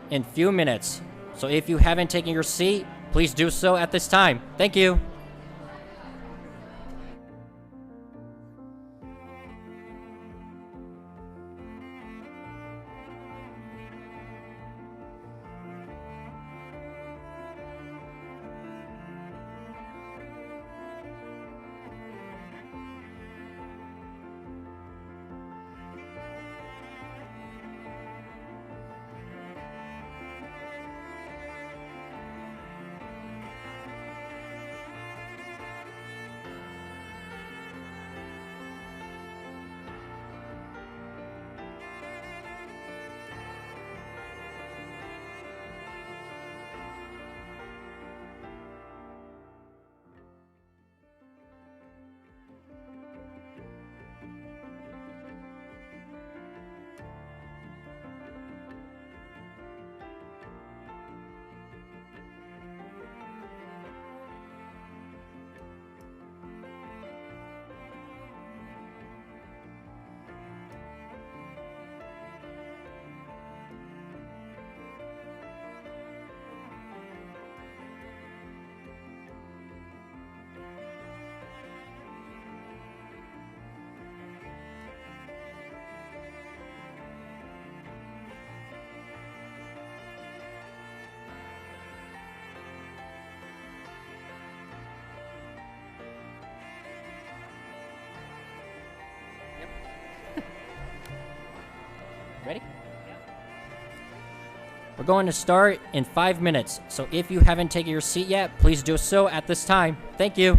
in few minutes. So if you haven't taken your seat, please do so at this time. Thank you. Ready? We're going to start in 5 minutes, so if you haven't taken your seat yet, please do so at this time. Thank you.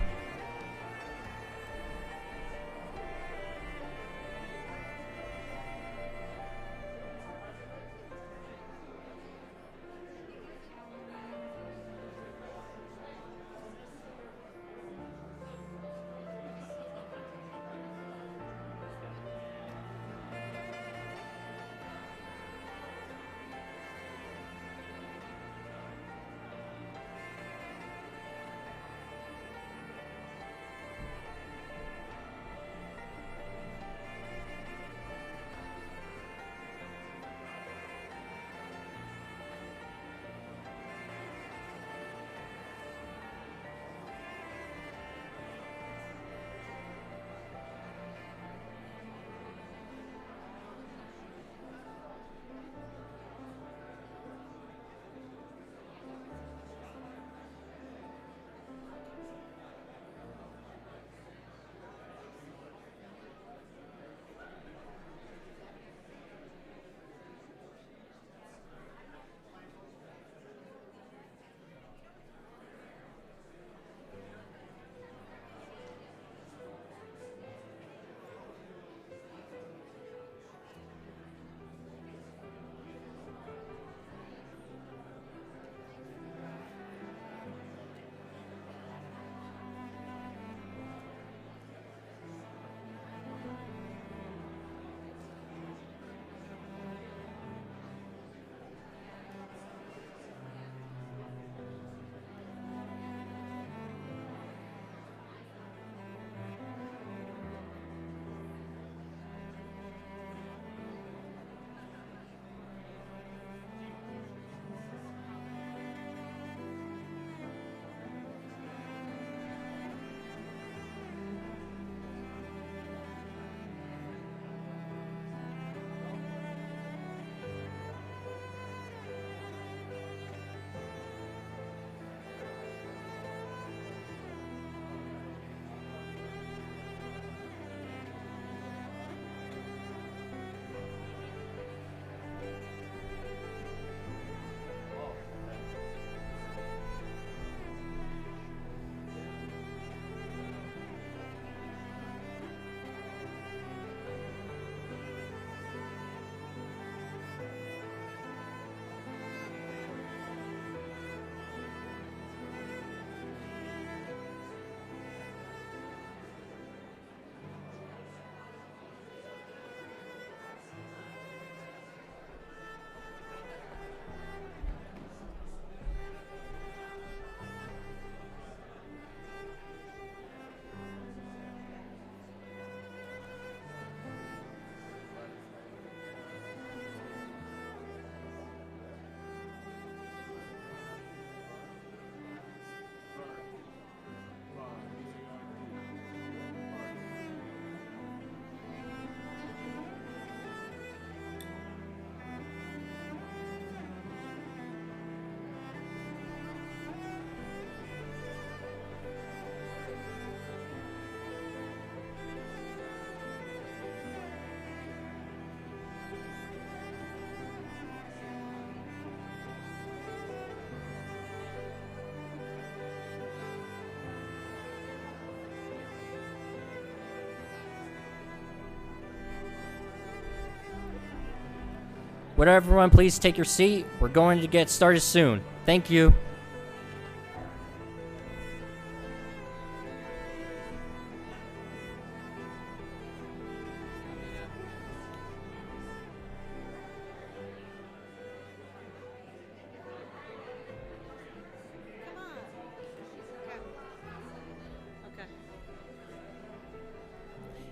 Would everyone please take your seat? We're going to get started soon. Thank you.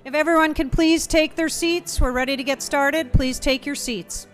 If everyone can please take their seats, we're ready to get started. Please take your seats.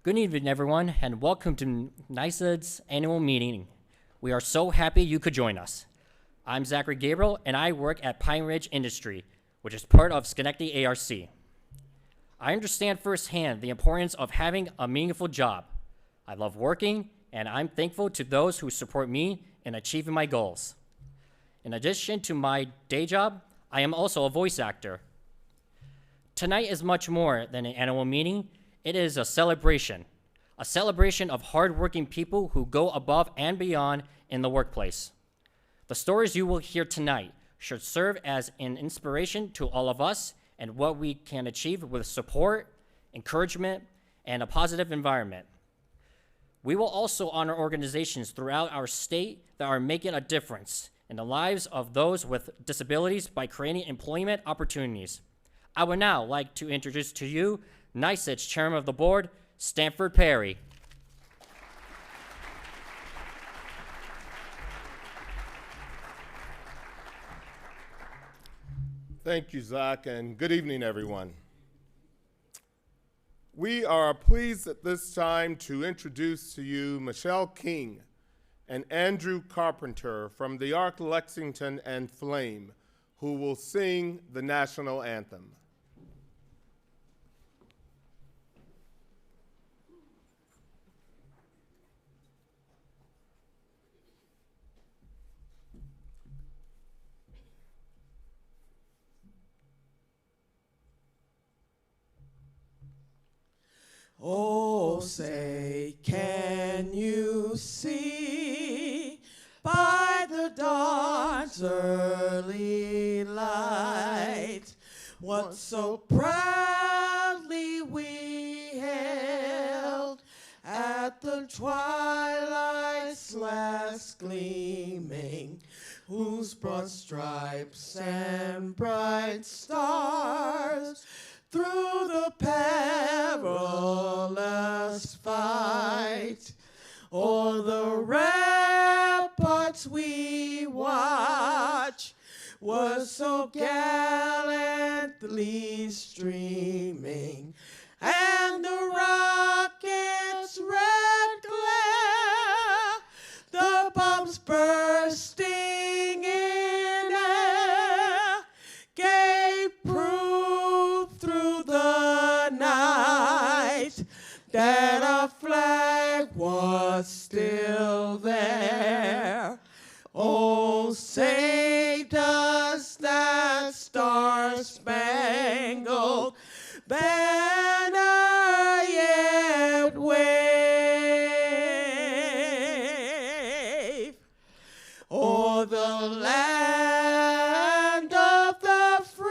Good evening, everyone, and welcome to NYSID's annual meeting. We are so happy you could join us. I'm Zachary Gabriel, and I work at Pine Ridge Industry, which is part of Schenectady ARC. I understand firsthand the importance of having a meaningful job. I love working, and I'm thankful to those who support me in achieving my goals. In addition to my day job, I am also a voice actor. Tonight is much more than an annual meeting. It is a celebration of hardworking people who go above and beyond in the workplace. The stories you will hear tonight should serve as an inspiration to all of us and what we can achieve with support, encouragement, and a positive environment. We will also honor organizations throughout our state that are making a difference in the lives of those with disabilities by creating employment opportunities. I would now like to introduce to you NYSID's Chairman of the Board, Stanford Perry. Thank you, Zach, and good evening, everyone. We are pleased at this time to introduce to you Michelle King and Andrew Carpenter from the Arc Lexington and Flame, who will sing the national anthem. Oh, say, can you see by the dawn's early light what so proudly we hailed at the twilight's last gleaming, whose broad stripes and bright stars through the perilous fight o'er the ramparts we watch was so gallantly streaming, and the rocket's red glare, the bombs bursting in air, gave proof through the night that our flag was still there. Oh, say does that star-spangled banner yet wave o'er the land of the free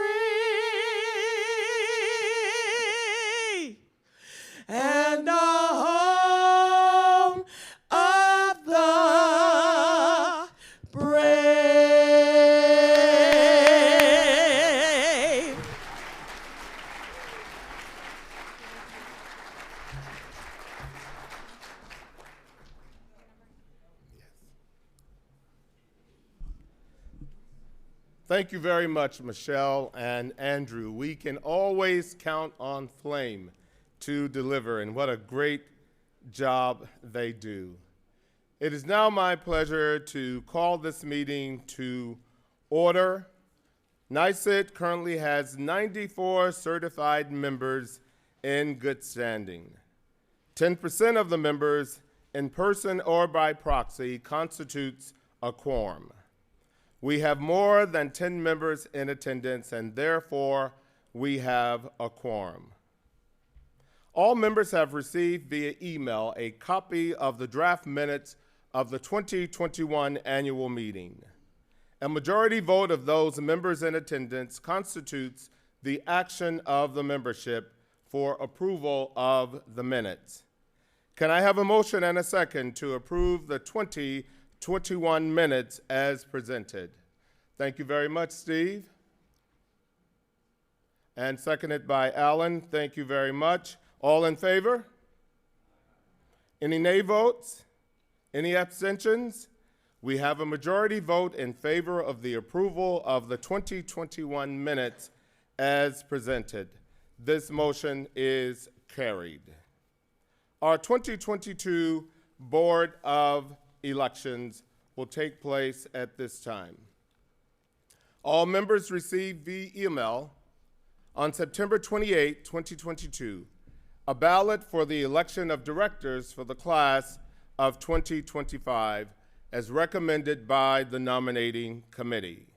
and the home of the brave? Thank you very much, Michelle and Andrew. We can always count on Flame to deliver, and what a great job they do. It is now my pleasure to call this meeting to order. NYSID currently has 94 certified members in good standing. 10% of the members, in person or by proxy, constitutes a quorum. We have more than 10 members in attendance, and therefore we have a quorum. All members have received via email a copy of the draft minutes of the 2021 annual meeting. A majority vote of those members in attendance constitutes the action of the membership for approval of the minutes. Can I have a motion and a second to approve the 2021 minutes as presented? Thank you very much, Steve. And seconded by Alan. Thank you very much. All in favor? Any nay votes? Any abstentions? We have a majority vote in favor of the approval of the 2021 minutes as presented. This motion is carried. Our 2022 Board of Elections will take place at this time. All members received via email on September 28, 2022, a ballot for the election of directors for the class of 2025 as recommended by the nominating committee.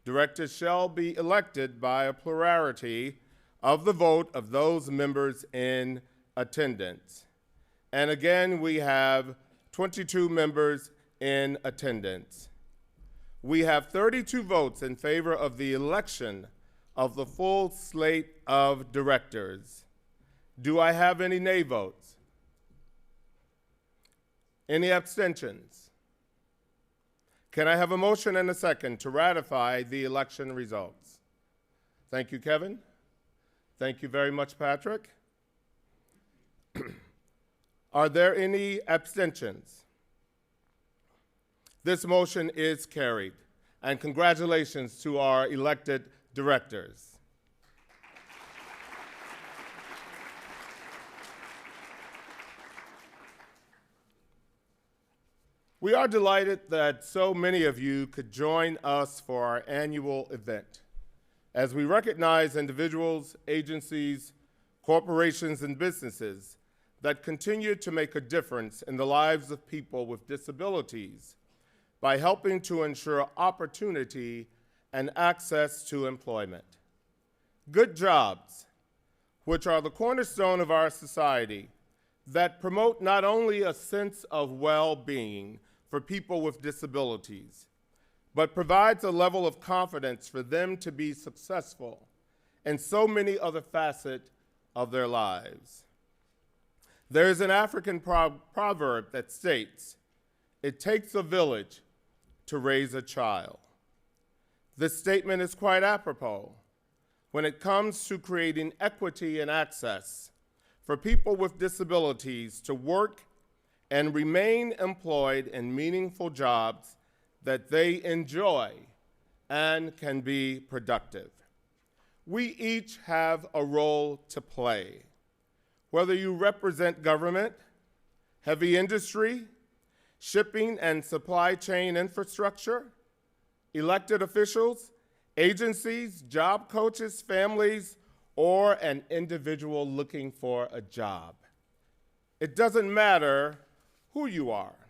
Directors shall be elected by a plurality of the vote of those members in attendance. And again, we have 22 members in attendance. We have 32 votes in favor of the election of the full slate of directors. Do I have any nay votes? Any abstentions? Can I have a motion and a second to ratify the election results? Thank you, Kevin. Thank you very much, Patrick. Are there any abstentions? This motion is carried, and congratulations to our elected directors. We are delighted that so many of you could join us for our annual event, as we recognize individuals, agencies, corporations, and businesses that continue to make a difference in the lives of people with disabilities by helping to ensure opportunity and access to employment. Good jobs, which are the cornerstone of our society, that promote not only a sense of well-being for people with disabilities, but provides a level of confidence for them to be successful in so many other facets of their lives. There is an African proverb that states, "It takes a village to raise a child." This statement is quite apropos when it comes to creating equity and access for people with disabilities to work and remain employed in meaningful jobs that they enjoy and can be productive. We each have a role to play. Whether you represent government, heavy industry, shipping and supply chain infrastructure, elected officials, agencies, job coaches, families, or an individual looking for a job. It doesn't matter who you are.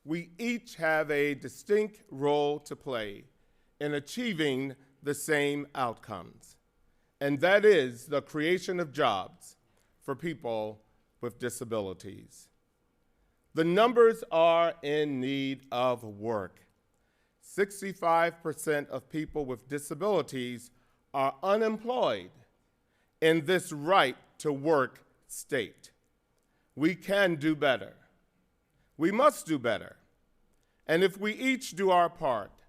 We each have a distinct role to play in achieving the same outcomes, and that is the creation of jobs for people with disabilities. The numbers are in need of work. 65% of people with disabilities are unemployed in this right to work state. We can do better. We must do better. And if we each do our part,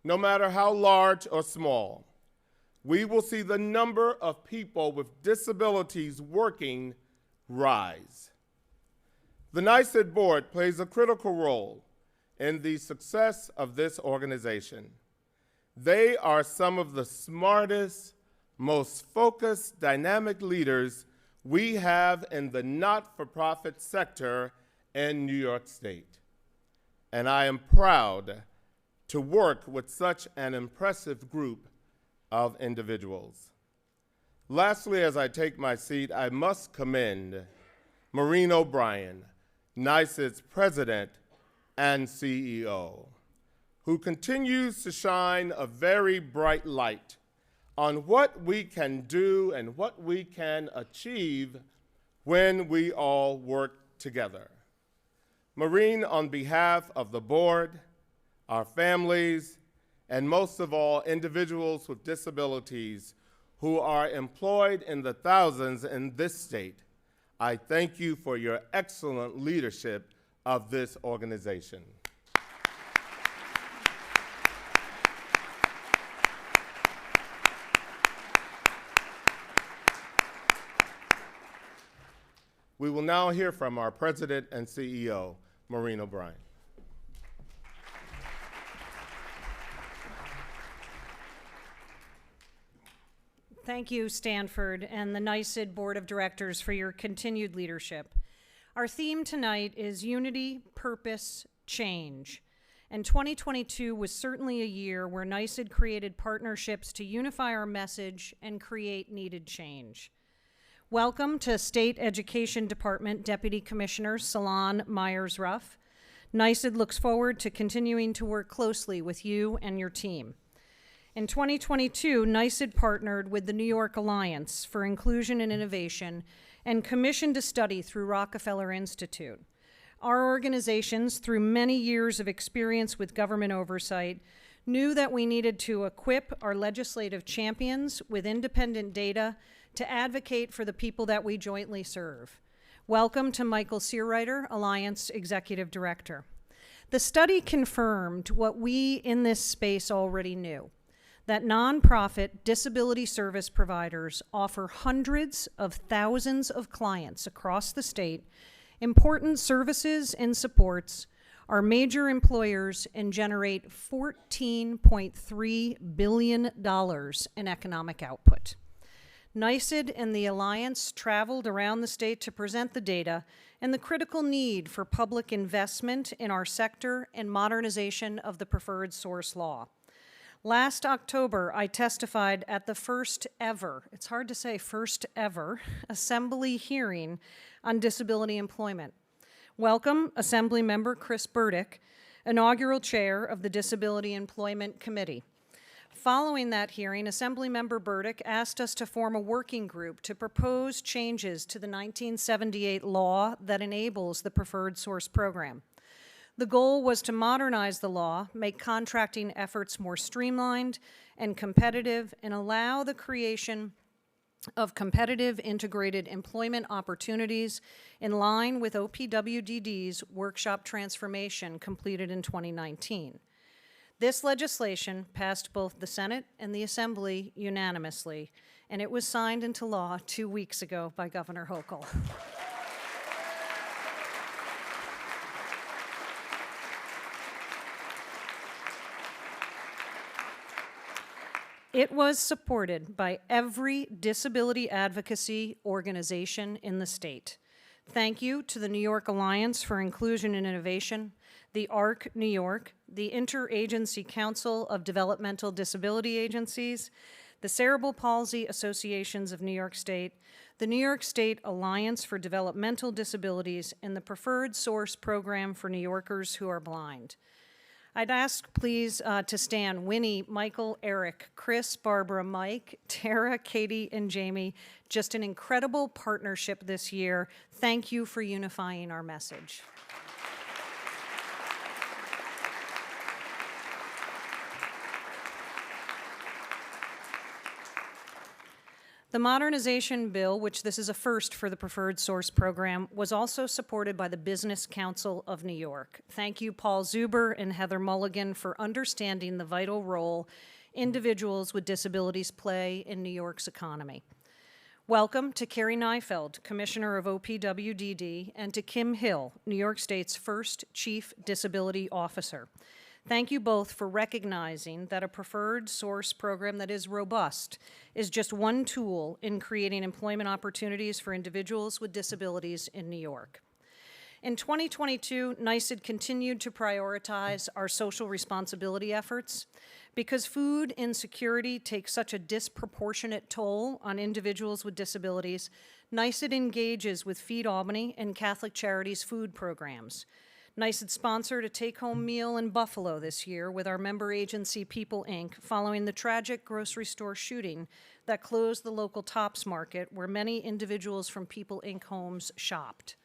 no matter how large or small, we will see the number of people with disabilities working rise. The NYSID board plays a critical role in the success of this organization. They are some of the smartest, most focused, dynamic leaders we have in the not-for-profit sector in New York State. And I am proud to work with such an impressive group of individuals. Lastly, as I take my seat, I must commend Maureen O'Brien, NYSID's president and CEO, who continues to shine a very bright light on what we can do and what we can achieve when we all work together. Maureen, on behalf of the board, our families, and most of all, individuals with disabilities who are employed in the thousands in this state, I thank you for your excellent leadership of this organization. We will now hear from our president and CEO, Maureen O'Brien. Thank you, Stanford, and the NYSID Board of Directors for your continued leadership. Our theme tonight is Unity, Purpose, Change. And 2022 was certainly a year where NYSID created partnerships to unify our message and create needed change. Welcome to State Education Department Deputy Commissioner Salon Myers-Ruff. NYSID looks forward to continuing to work closely with you and your team. In 2022, NYSID partnered with the New York Alliance for Inclusion and Innovation and commissioned a study through Rockefeller Institute. Our organizations, through many years of experience with government oversight, knew that we needed to equip our legislative champions with independent data to advocate for the people that we jointly serve. Welcome to Michael Searwriter, Alliance Executive Director. The study confirmed what we in this space already knew, that nonprofit disability service providers offer hundreds of thousands of clients across the state important services and supports, are major employers, and generate $14.3 billion in economic output. NYSID and the Alliance traveled around the state to present the data and the critical need for public investment in our sector and modernization of the preferred source law. Last October, I testified at the first ever, it's hard to say first ever, Assembly hearing on disability employment. Welcome, Assembly Member Chris Burdick, inaugural chair of the Disability Employment Committee. Following that hearing, Assemblymember Burdick asked us to form a working group to propose changes to the 1978 law that enables the Preferred Source Program. The goal was to modernize the law, make contracting efforts more streamlined and competitive, and allow the creation of competitive integrated employment opportunities in line with OPWDD's workshop transformation completed in 2019. This legislation passed both the Senate and the Assembly unanimously, and it was signed into law 2 weeks ago by Governor Hochul. It was supported by every disability advocacy organization in the state. Thank you to the New York Alliance for Inclusion and Innovation, the ARC New York, the Interagency Council of Developmental Disability Agencies, the Cerebral Palsy Associations of New York State, the New York State Alliance for Developmental Disabilities, and the Preferred Source Program for New Yorkers who are blind. I'd ask, please, to stand Winnie, Michael, Eric, Chris, Barbara, Mike, Tara, Katie, and Jamie. Just an incredible partnership this year. Thank you for unifying our message. The modernization bill, which this is a first for the Preferred Source Program, was also supported by the Business Council of New York. Thank you, Paul Zuber and Heather Mulligan, for understanding the vital role individuals with disabilities play in New York's economy. Welcome to Carrie Neifeld, Commissioner of OPWDD, and to Kim Hill, New York State's first Chief Disability Officer. Thank you both for recognizing that a preferred source program that is robust is just one tool in creating employment opportunities for individuals with disabilities in New York. In 2022, NYSID continued to prioritize our social responsibility efforts. Because food insecurity takes such a disproportionate toll on individuals with disabilities, NYSID engages with Feed Albany and Catholic Charities food programs. NYSID sponsored a take-home meal in Buffalo this year with our member agency People Inc. following the tragic grocery store shooting that closed the local Tops Market where many individuals from People Inc. homes shopped.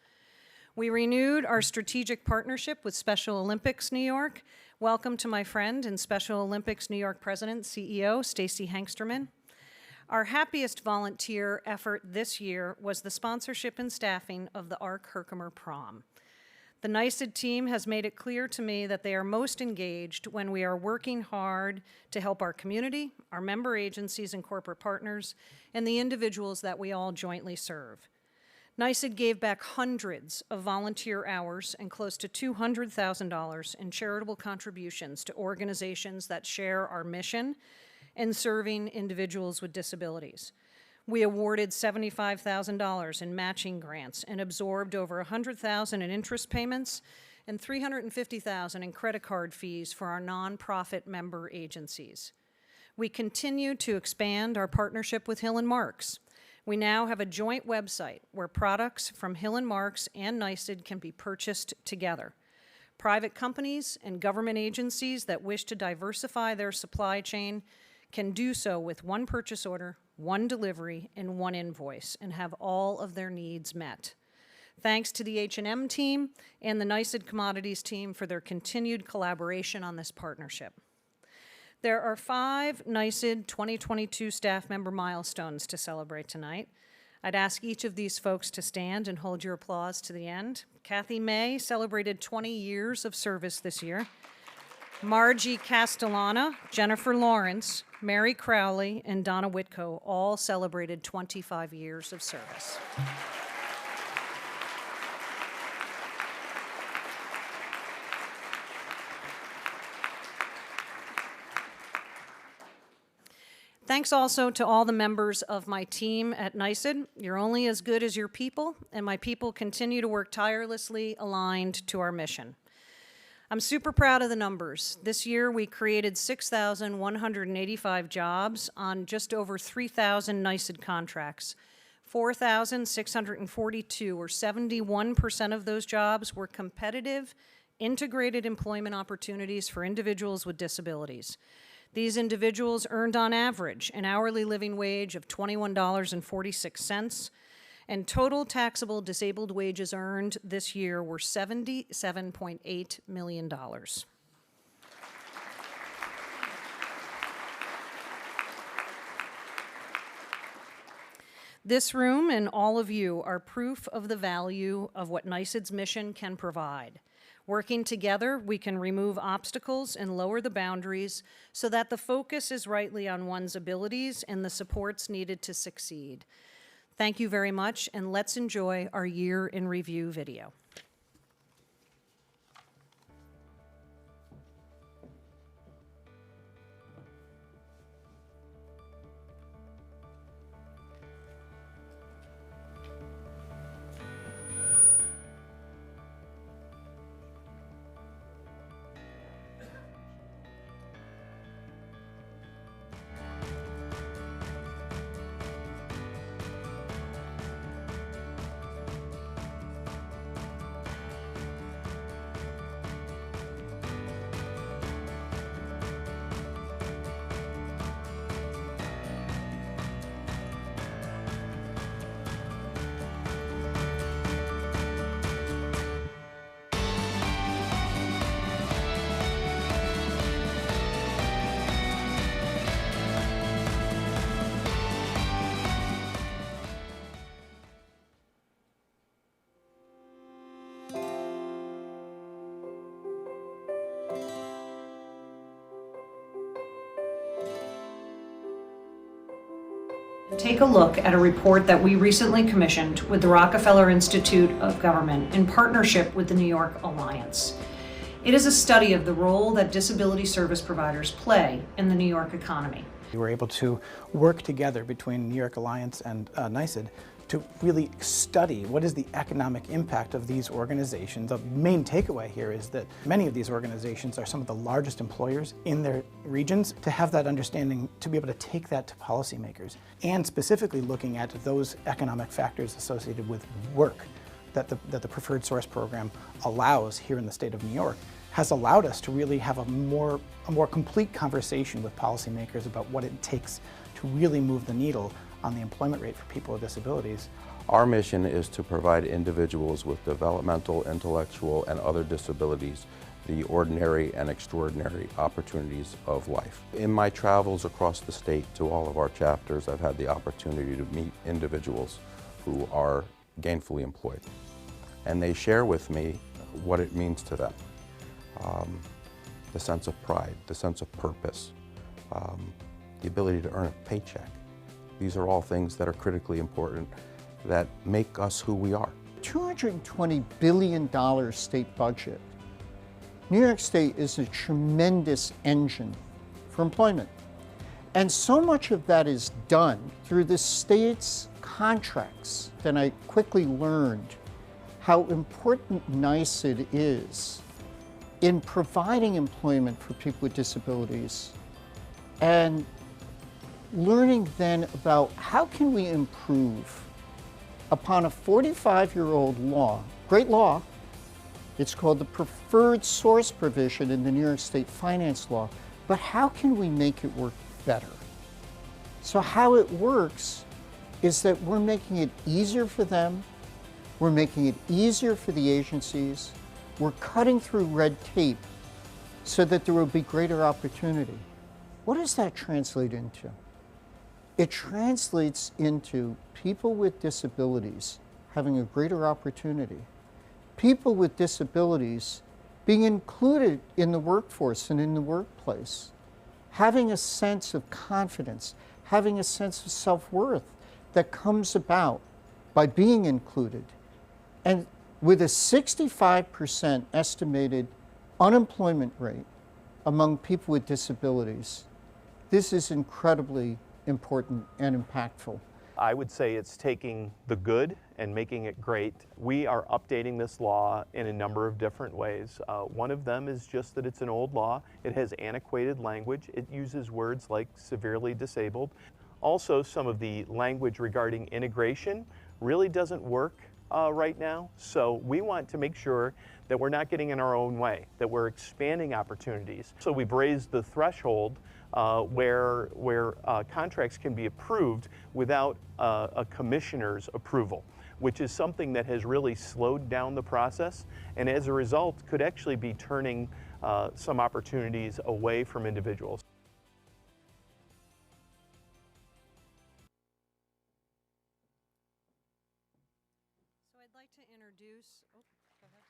We renewed our strategic partnership with Special Olympics New York. Welcome to my friend and Special Olympics New York President, CEO, Stacy Hangsterman. Our happiest volunteer effort this year was the sponsorship and staffing of the Ark Herkimer Prom. The NYSID team has made it clear to me that they are most engaged when we are working hard to help our community, our member agencies and corporate partners, and the individuals that we all jointly serve. NYSID gave back hundreds of volunteer hours and close to $200,000 in charitable contributions to organizations that share our mission in serving individuals with disabilities. We awarded $75,000 in matching grants and absorbed over $100,000 in interest payments and $350,000 in credit card fees for our nonprofit member agencies. We continue to expand our partnership with Hill & Marks. We now have a joint website where products from Hill & Marks and NYSID can be purchased together. Private companies and government agencies that wish to diversify their supply chain can do so with one purchase order, one delivery, and one invoice, and have all of their needs met. Thanks to the H&M team and the NYSID Commodities team for their continued collaboration on this partnership. There are 5 NYSID 2022 staff member milestones to celebrate tonight. I'd ask each of these folks to stand and hold your applause to the end. Kathy May celebrated 20 years of service this year. Margie Castellana, Jennifer Lawrence, Mary Crowley, and Donna Whitco all celebrated 25 years of service. Thanks also to all the members of my team at NYSID. You're only as good as your people, and my people continue to work tirelessly aligned to our mission. I'm super proud of the numbers. This year, we created 6,185 jobs on just over 3,000 NYSID contracts. 4,642, or 71% of those jobs, were competitive, integrated employment opportunities for individuals with disabilities. These individuals earned on average an hourly living wage of $21.46, and total taxable disabled wages earned this year were $77.8 million. This room and all of you are proof of the value of what NYSID's mission can provide. Working together, we can remove obstacles and lower the boundaries so that the focus is rightly on one's abilities and the supports needed to succeed. Thank you very much, and let's enjoy our year in review video. Take a look at a report that we recently commissioned with the Rockefeller Institute of Government in partnership with the New York Alliance. It is a study of the role that disability service providers play in the New York economy. We were able to work together between New York Alliance and NYSID to really study what is the economic impact of these organizations. The main takeaway here is that many of these organizations are some of the largest employers in their regions. To have that understanding, to be able to take that to policymakers, and specifically looking at those economic factors associated with work that the Preferred Source Program allows here in the state of New York, has allowed us to really have a more complete conversation with policymakers about what it takes to really move the needle on the employment rate for people with disabilities. Our mission is to provide individuals with developmental, intellectual, and other disabilities the ordinary and extraordinary opportunities of life. In my travels across the state to all of our chapters, I've had the opportunity to meet individuals who are gainfully employed. And they share with me what it means to them. The sense of pride, the sense of purpose, the ability to earn a paycheck. These are all things that are critically important that make us who we are. $220 billion state budget. New York State is a tremendous engine for employment. And so much of that is done through the state's contracts. Then I quickly learned how important NYSID is in providing employment for people with disabilities, and learning then about how can we improve upon a 45-year-old law, great law. It's called the Preferred Source Provision in the New York State Finance Law, but how can we make it work better? So how it works is that we're making it easier for them, we're making it easier for the agencies, we're cutting through red tape so that there will be greater opportunity. What does that translate into? It translates into people with disabilities having a greater opportunity, people with disabilities being included in the workforce and in the workplace, having a sense of confidence, having a sense of self-worth that comes about by being included. And with a 65% estimated unemployment rate among people with disabilities, this is incredibly important and impactful. I would say it's taking the good and making it great. We are updating this law in a number of different ways. One of them is just that it's an old law. It has antiquated language. It uses words like severely disabled. Also, some of the language regarding integration really doesn't work right now. So we want to make sure that we're not getting in our own way, that we're expanding opportunities. So we've raised the threshold where contracts can be approved without a commissioner's approval, which is something that has really slowed down the process, and as a result could actually be turning some opportunities away from individuals. So I'd like to introduce, oh, go ahead.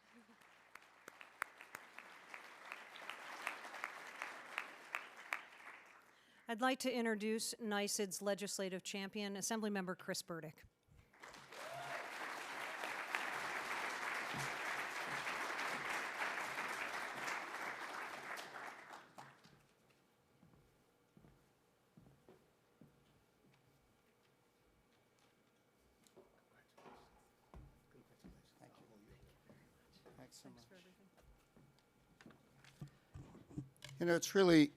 I'd like to introduce NYSID's legislative champion, Assemblymember Chris Burdick. Thanks so much. You know, it's really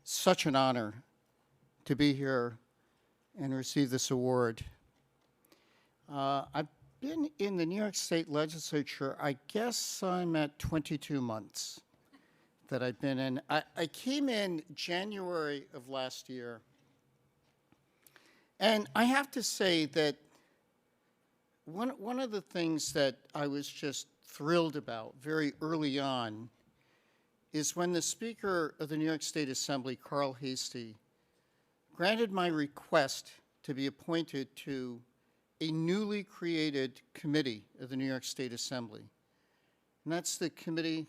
such an honor to be here and receive this award. I've been in the New York State Legislature, I guess I'm at 22 months that I've been in. I came in January of last year, and I have to say that one of the things that I was just thrilled about very early on is when the Speaker of the New York State Assembly, Carl Hastie, granted my request to be appointed to a newly created committee of the New York State Assembly. And that's the Committee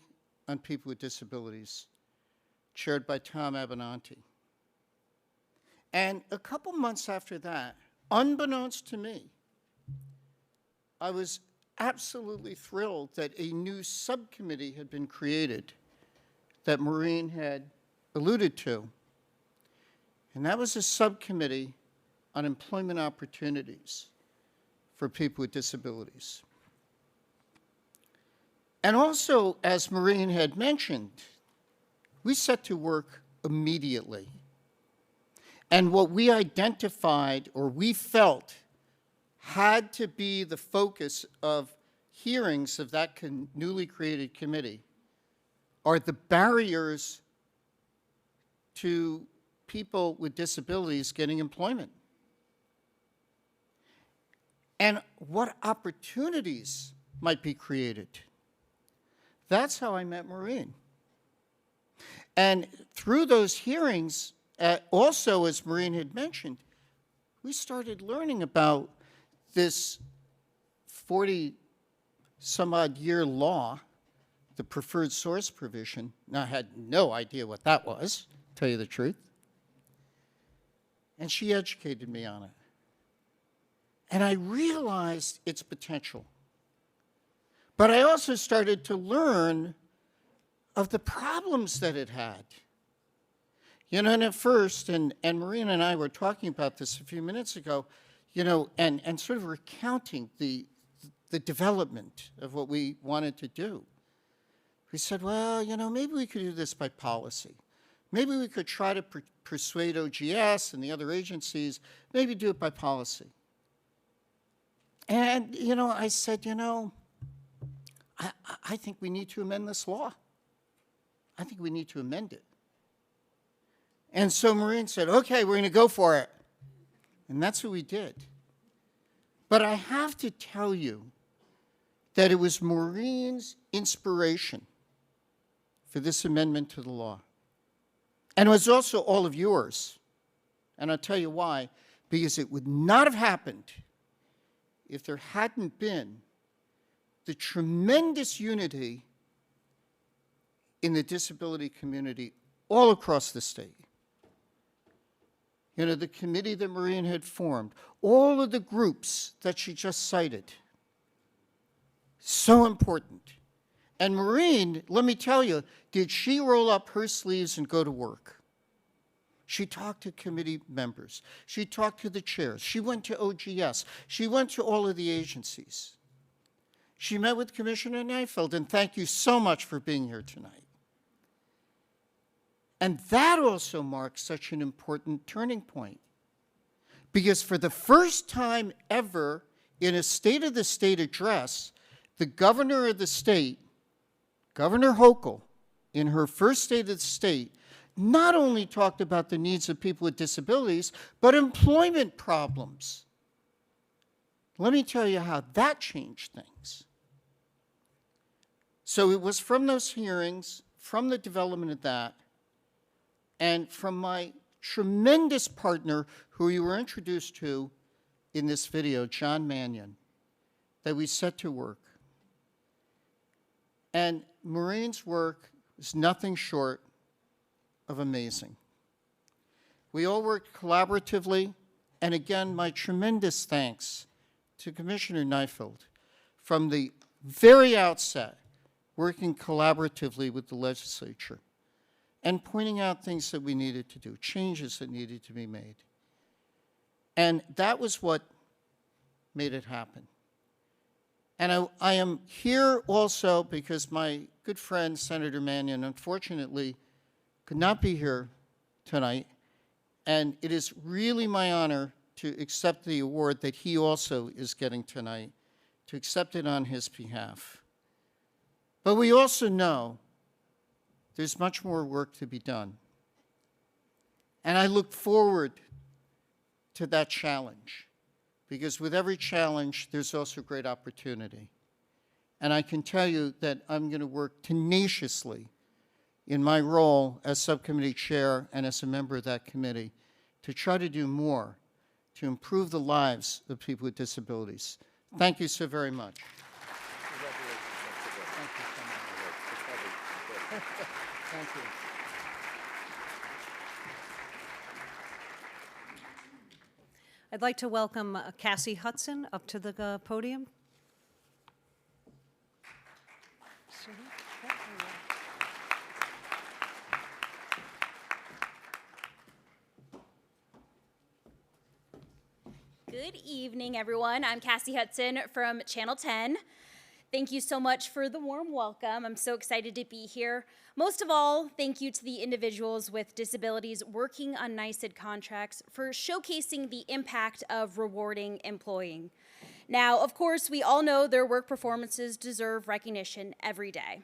on People with Disabilities, chaired by Tom Abenanti. And a couple months after that, unbeknownst to me, I was absolutely thrilled that a new subcommittee had been created that Maureen had alluded to. And that was a subcommittee on employment opportunities for people with disabilities. And also, as Maureen had mentioned, we set to work immediately. And what we identified, or we felt, had to be the focus of hearings of that newly created committee are the barriers to people with disabilities getting employment. And what opportunities might be created. That's how I met Maureen. And through those hearings, also, as Maureen had mentioned, we started learning about this 40-some-odd-year law, the preferred source provision. Now, I had no idea what that was, to tell you the truth. And she educated me on it. And I realized its potential. But I also started to learn of the problems that it had. You know, and at first, and Maureen and I were talking about this a few minutes ago, you know, and sort of recounting the development of what we wanted to do. We said, well, you know, maybe we could do this by policy. Maybe we could try to persuade OGS and the other agencies, maybe do it by policy. And, you know, I said, you know, I think we need to amend this law. I think we need to amend it. And so Maureen said, okay, we're going to go for it. And that's what we did. But I have to tell you that it was Maureen's inspiration for this amendment to the law. And it was also all of yours. And I'll tell you why. Because it would not have happened if there hadn't been the tremendous unity in the disability community all across the state. You know, the committee that Maureen had formed, all of the groups that she just cited, so important. And Maureen, let me tell you, did she roll up her sleeves and go to work? She talked to committee members. She talked to the chairs. She went to OGS. She went to all of the agencies. She met with Commissioner Neifeld, and thank you so much for being here tonight. And that also marks such an important turning point, because for the first time ever in a State of the State address, the governor of the state, Governor Hochul, in her first State of the State, not only talked about the needs of people with disabilities, but employment problems. Let me tell you how that changed things. So it was from those hearings, from the development of that, and from my tremendous partner, who you were introduced to in this video, John Mannion, that we set to work. And Maureen's work is nothing short of amazing. We all worked collaboratively, and again, my tremendous thanks to Commissioner Neifeld from the very outset, working collaboratively with the legislature and pointing out things that we needed to do, changes that needed to be made. And that was what made it happen. And I am here also because my good friend, Senator Mannion, unfortunately could not be here tonight. And it is really my honor to accept the award that he also is getting tonight, to accept it on his behalf. But we also know there's much more work to be done. And I look forward to that challenge, because with every challenge, there's also great opportunity. And I can tell you that I'm going to work tenaciously in my role as subcommittee chair and as a member of that committee to try to do more to improve the lives of people with disabilities. Thank you so very much. Thank you. I'd like to welcome Cassie Hudson up to the podium. Good evening, everyone. I'm Cassie Hudson from Channel 10. Thank you so much for the warm welcome. I'm so excited to be here. Most of all, thank you to the individuals with disabilities working on NYSID contracts for showcasing the impact of rewarding employing. Now, of course, we all know their work performances deserve recognition every day.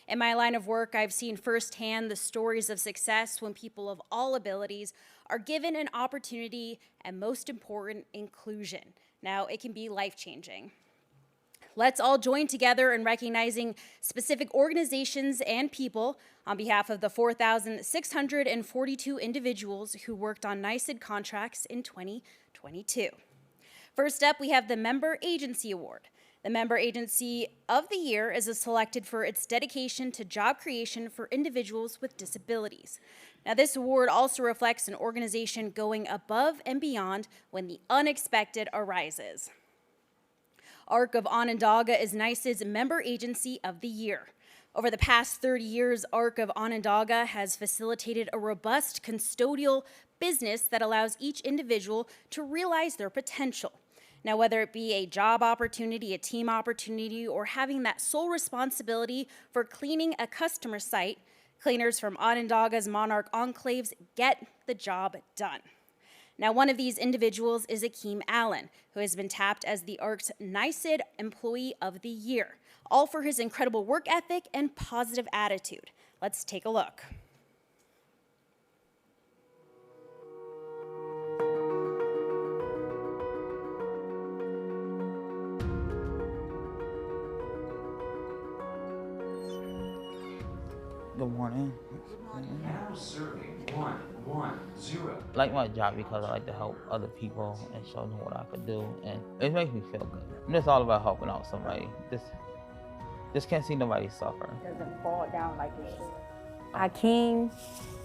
In my line of work, I've seen firsthand the stories of success when people of all abilities are given an opportunity and, most important, inclusion. Now, it can be life-changing. Let's all join together in recognizing specific organizations and people on behalf of the 4,642 individuals who worked on NYSID contracts in 2022. First up, we have the Member Agency Award. The Member Agency of the Year is selected for its dedication to job creation for individuals with disabilities. Now, this award also reflects an organization going above and beyond when the unexpected arises. ARC of Onondaga is NYSID's Member Agency of the Year. Over the past 30 years, ARC of Onondaga has facilitated a robust custodial business that allows each individual to realize their potential. Now, whether it be a job opportunity, a team opportunity, or having that sole responsibility for cleaning a customer site, cleaners from Onondaga's Monarch Enclaves get the job done. Now, one of these individuals is Akeem Allen, who has been tapped as the ARC's NYSID Employee of the Year, all for his incredible work ethic and positive attitude. Let's take a look. Good morning. Now serving 110. Like my job because I like to help other people and show them what I could do, and it makes me feel good. And it's all about helping out somebody. Just can't see nobody suffer. Doesn't fall down like it should. Akeem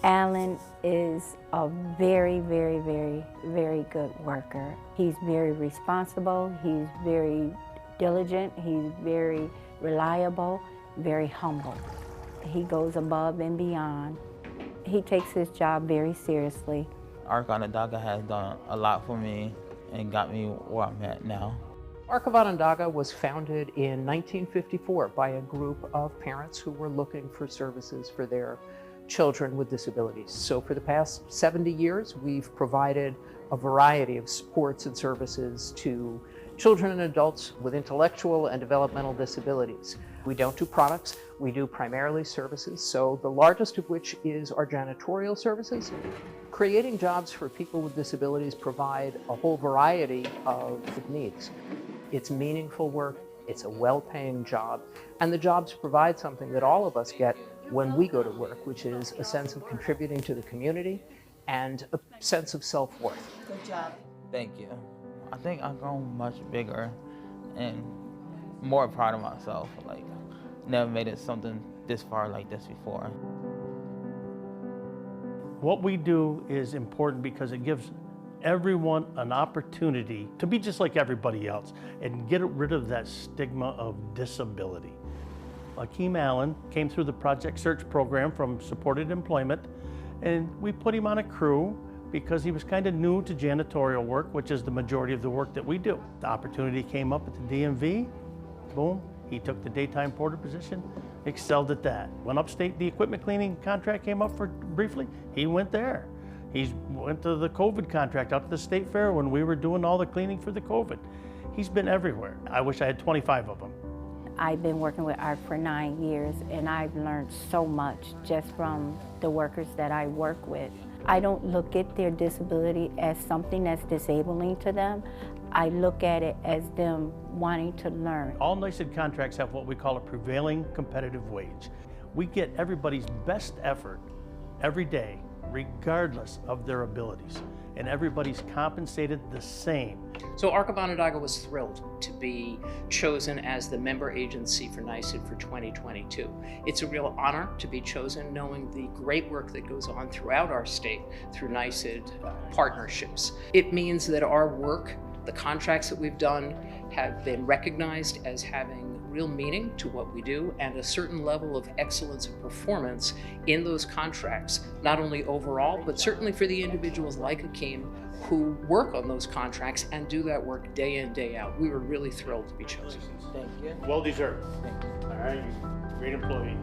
Allen is a very, very, very, very good worker. He's very responsible. He's very diligent. He's very reliable, very humble. He goes above and beyond. He takes his job very seriously. ARC Onondaga has done a lot for me and got me where I'm at now. ARC of Onondaga was founded in 1954 by a group of parents who were looking for services for their children with disabilities. So for the past 70 years, we've provided a variety of supports and services to children and adults with intellectual and developmental disabilities. We don't do products, we do primarily services, so the largest of which is our janitorial services. Creating jobs for people with disabilities provide a whole variety of needs. It's meaningful work, it's a well-paying job, and the jobs provide something that all of us get when we go to work, which is a sense of contributing to the community and a sense of self-worth. Good job. Thank you. I think I've grown much bigger and more proud of myself. Like, never made it something this far like this before. What we do is important because it gives everyone an opportunity to be just like everybody else and get rid of that stigma of disability. Akeem Allen came through the Project Search program from Supported Employment, and we put him on a crew because he was kind of new to janitorial work, which is the majority of the work that we do. The opportunity came up at the DMV, boom, he took the daytime porter position, excelled at that. When upstate the equipment cleaning contract came up for briefly, he went there. He went to the COVID contract out to the state fair when we were doing all the cleaning for the COVID. He's been everywhere. I wish I had 25 of them. I've been working with ARC for 9 years, and I've learned so much just from the workers that I work with. I don't look at their disability as something that's disabling to them. I look at it as them wanting to learn. All NYSID contracts have what we call a prevailing competitive wage. We get everybody's best effort every day, regardless of their abilities, and everybody's compensated the same. So ARC of Onondaga was thrilled to be chosen as the member agency for NYSID for 2022. It's a real honor to be chosen, knowing the great work that goes on throughout our state through NYSID partnerships. It means that our work The contracts that we've done have been recognized as having real meaning to what we do and a certain level of excellence and performance in those contracts, not only overall, but certainly for the individuals like Akeem who work on those contracts and do that work day in, day out. We were really thrilled to be chosen. Thank you. Well deserved. Thank you. All right, great employee.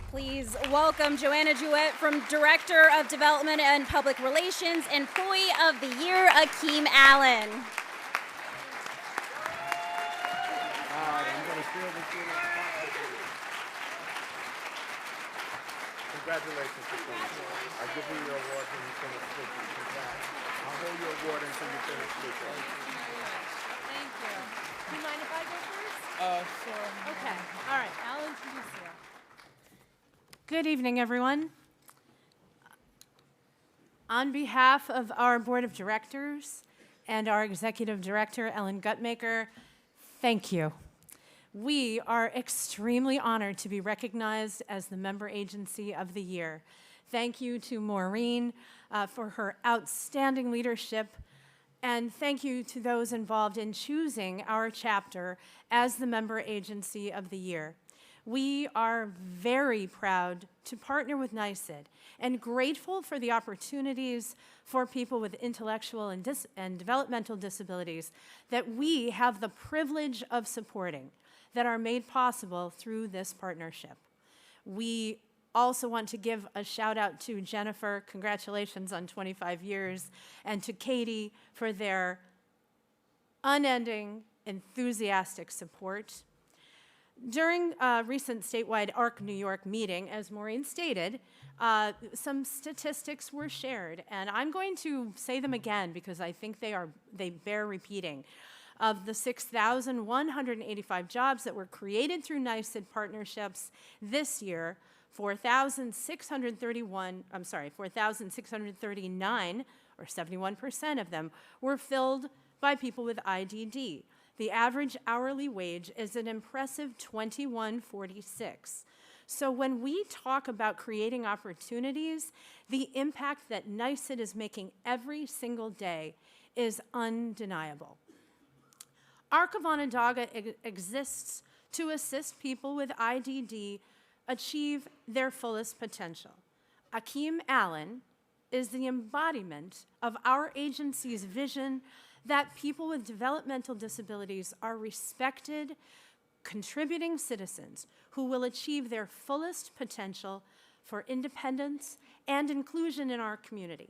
Please welcome Joanna Jewett from Director of Development and Public Relations, Employee of the Year, Akeem Allen. Congratulations, Akeem. I'll give you your award when you finish speaking. Congrats. I'll hold your award until you finish speaking. Thank you. Do you mind if I go first? Sure. Okay. All right. I'll introduce you. Good evening, everyone. On behalf of our Board of Directors and our Executive Director, Ellen Guttmaker, thank you. We are extremely honored to be recognized as the Member Agency of the Year. Thank you to Maureen for her outstanding leadership, and thank you to those involved in choosing our chapter as the Member Agency of the Year. We are very proud to partner with NYSID and grateful for the opportunities for people with intellectual and developmental disabilities that we have the privilege of supporting that are made possible through this partnership. We also want to give a shout out to Jennifer, congratulations on 25 years, and to Katie for their unending, enthusiastic support. During a recent statewide ARC New York meeting, as Maureen stated, some statistics were shared, and I'm going to say them again because I think they bear repeating. Of the 6,185 jobs that were created through NYSID partnerships this year, 4,639, or 71% of them, were filled by people with IDD. The average hourly wage is an impressive $21.46. So when we talk about creating opportunities, the impact that NYSID is making every single day is undeniable. ARC of Onondaga exists to assist people with IDD achieve their fullest potential. Akeem Allen is the embodiment of our agency's vision that people with developmental disabilities are respected, contributing citizens who will achieve their fullest potential for independence and inclusion in our community.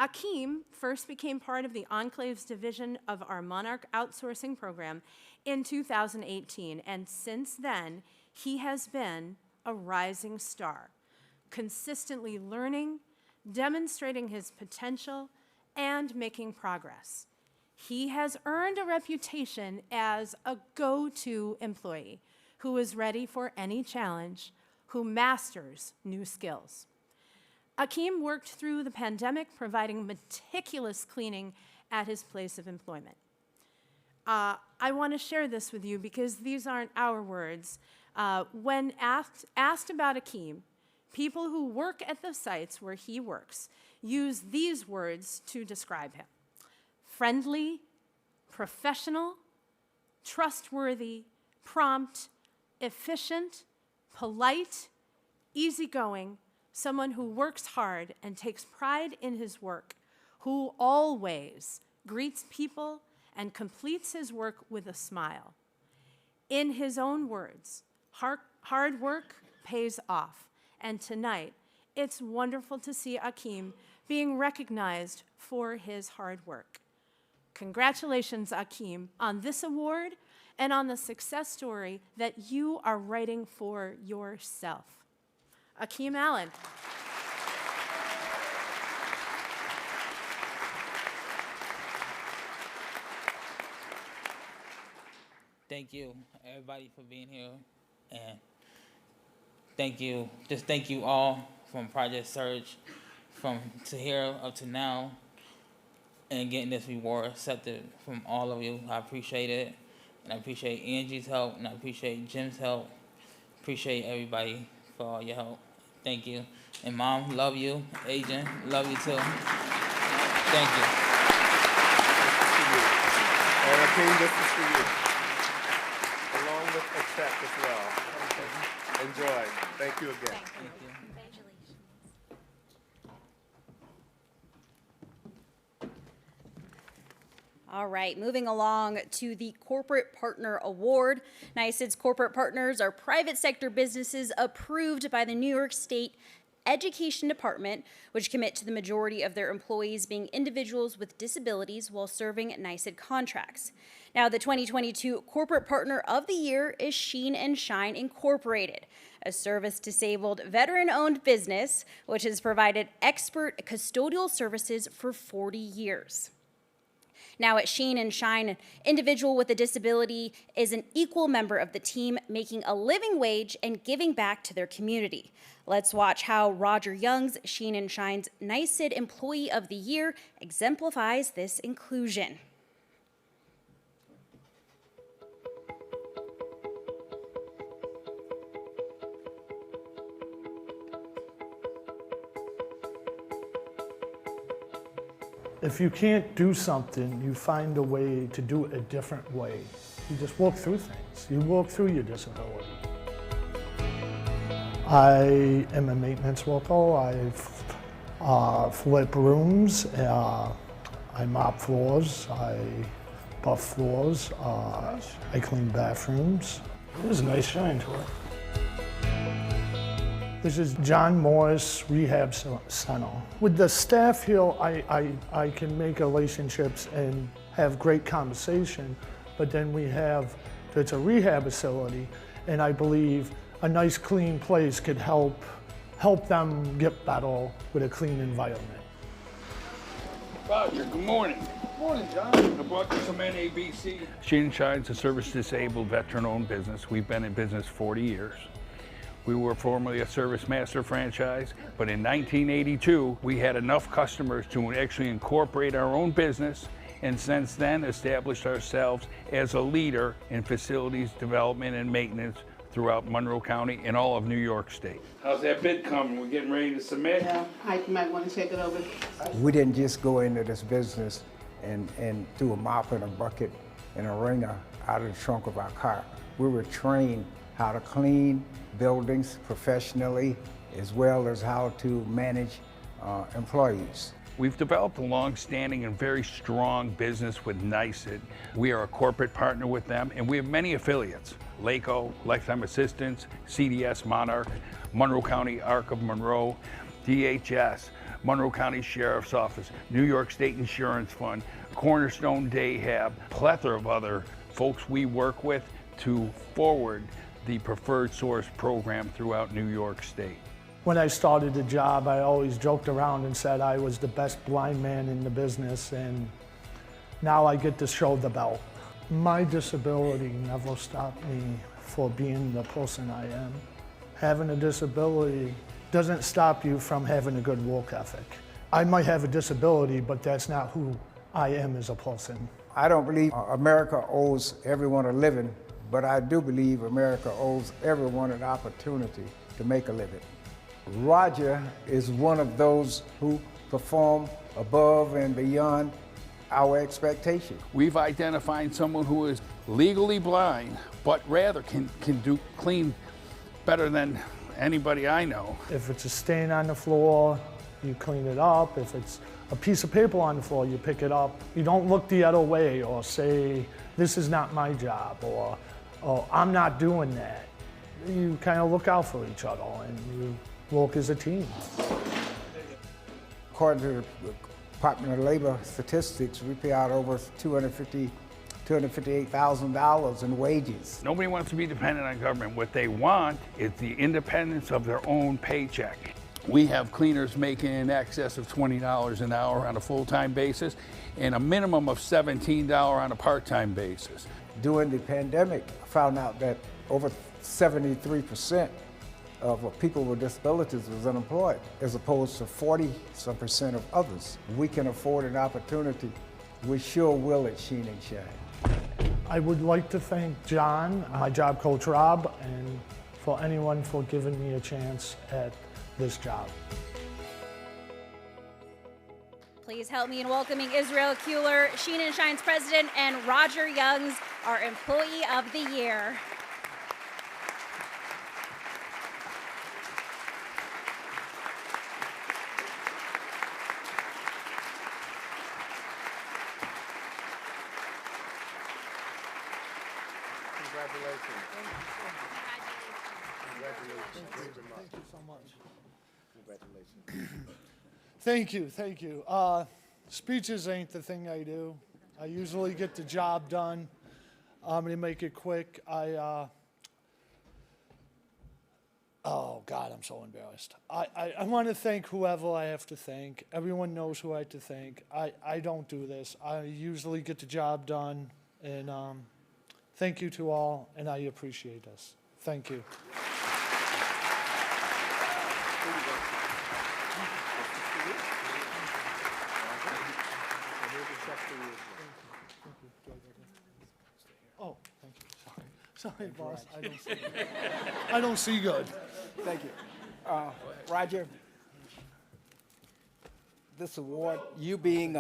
Akeem first became part of the Enclaves division of our Monarch outsourcing program in 2018, and since then, he has been a rising star, consistently learning, demonstrating his potential, and making progress. He has earned a reputation as a go-to employee who is ready for any challenge, who masters new skills. Akeem worked through the pandemic, providing meticulous cleaning at his place of employment. I want to share this with you because these aren't our words. When asked about Akeem, people who work at the sites where he works use these words to describe him: friendly, professional, trustworthy, prompt, efficient, polite, easygoing, someone who works hard and takes pride in his work, who always greets people and completes his work with a smile. In his own words, hard work pays off. And tonight, it's wonderful to see Akeem being recognized for his hard work. Congratulations, Akeem, on this award and on the success story that you are writing for yourself. Akeem Allen. Thank you, everybody, for being here. And thank you all from Project Surge, to here up to now, and getting this reward accepted from all of you. I appreciate it. And I appreciate Angie's help, and I appreciate Jim's help. Appreciate everybody for all your help. Thank you. And Mom, love you. Agent, love you too. Thank you. And Akeem, this is for you. Along with a check as well. Enjoy. Thank you again. Thank you. All right, moving along to the Corporate Partner Award. NYSID's corporate partners are private sector businesses approved by the New York State Education Department, which commit to the majority of their employees being individuals with disabilities while serving NYSID contracts. Now, the 2022 Corporate Partner of the Year is Sheen and Shine Incorporated, a service-disabled, veteran-owned business which has provided expert custodial services for 40 years. Now at Sheen and Shine, an individual with a disability is an equal member of the team, making a living wage and giving back to their community. Let's watch how Roger Young's Sheen and Shine's NYSID Employee of the Year exemplifies this inclusion. If you can't do something, you find a way to do it a different way. You just work through things. You work through your disability. I am a maintenance worker. I flip rooms. I mop floors. I buff floors. I clean bathrooms. It was a nice shine to it. This is John Morris Rehab Center. With the staff here, I can make relationships and have great conversation, but then it's a rehab facility, and I believe a nice clean place could help them get better with a clean environment. Roger, good morning. Good morning, John. I brought you some NABC. Sheen and Shine's a service-disabled, veteran-owned business. We've been in business 40 years. We were formerly a Service Master franchise, but in 1982, we had enough customers to actually incorporate our own business, and since then established ourselves as a leader in facilities development and maintenance throughout Monroe County and all of New York State. How's that bid coming? We're getting ready to submit? Yeah, Mike, you might want to take it over. We didn't just go into this business and do a mop and a bucket and a wringer out of the trunk of our car. We were trained how to clean buildings professionally, as well as how to manage employees. We've developed a long-standing and very strong business with NYSID. We are a corporate partner with them, and we have many affiliates. LACO, Lifetime Assistance, CDS Monarch, Monroe County Arc of Monroe, DHS, Monroe County Sheriff's Office, New York State Insurance Fund, Cornerstone Dayhab, plethora of other folks we work with to forward the Preferred Source program throughout New York State. When I started the job, I always joked around and said I was the best blind man in the business, and now I get to show the belt. My disability never stopped me for being the person I am. Having a disability doesn't stop you from having a good work ethic. I might have a disability, but that's not who I am as a person. I don't believe America owes everyone a living, but I do believe America owes everyone an opportunity to make a living. Roger is one of those who perform above and beyond our expectation. We've identified someone who is legally blind, but rather can clean better than anybody I know. If it's a stain on the floor, you clean it up. If it's a piece of paper on the floor, you pick it up. You don't look the other way or say, this is not my job, or I'm not doing that. You kind of look out for each other and you work as a team. According to the Department of Labor statistics, we pay out over $258,000 in wages. Nobody wants to be dependent on government. What they want is the independence of their own paycheck. We have cleaners making in excess of $20 an hour on a full-time basis and a minimum of $17 on a part-time basis. During the pandemic, I found out that over 73% of people with disabilities was unemployed, as opposed to 40% of others. We can afford an opportunity. We sure will at Sheen and Shine. I would like to thank John, my job coach Rob, and for anyone for giving me a chance at this job. Please help me in welcoming Israel Kuehler, Sheen and Shine's president, and Roger Youngs, our Employee of the Year. Congratulations. Congratulations. Thank you so much. Congratulations. Thank you. Speeches ain't the thing I do. I usually get the job done. I'm going to make it quick. Oh, God, I'm so embarrassed. I want to thank whoever I have to thank. Everyone knows who I have to thank. I don't do this. I usually get the job done. And thank you to all, and I appreciate this. Thank you. Oh, thank you. Sorry, boss. I don't see good. Thank you. Roger, this award, you being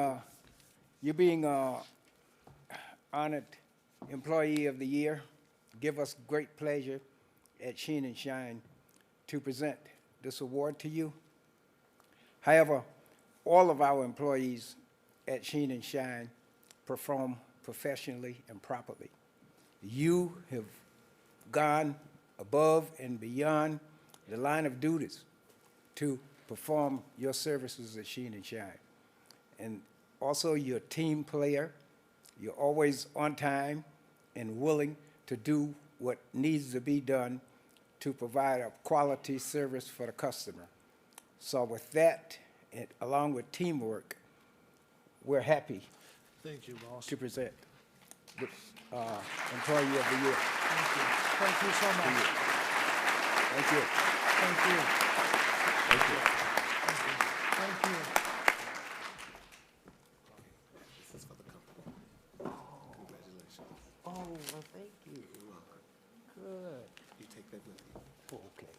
honored Employee of the Year, give us great pleasure at Sheen and Shine to present this award to you. However, all of our employees at Sheen and Shine perform professionally and properly. You have gone above and beyond the line of duties to perform your services at Sheen and Shine. And also, you're a team player. You're always on time and willing to do what needs to be done to provide a quality service for the customer. So with that, and along with teamwork, we're happy Thank you, boss. to present the Employee of the Year. Thank you so much. Thank you. Thank you. Thank you. Thank you. This is for the company. Congratulations. Oh, well, thank you. You're welcome. Good. You take that with you. Okay.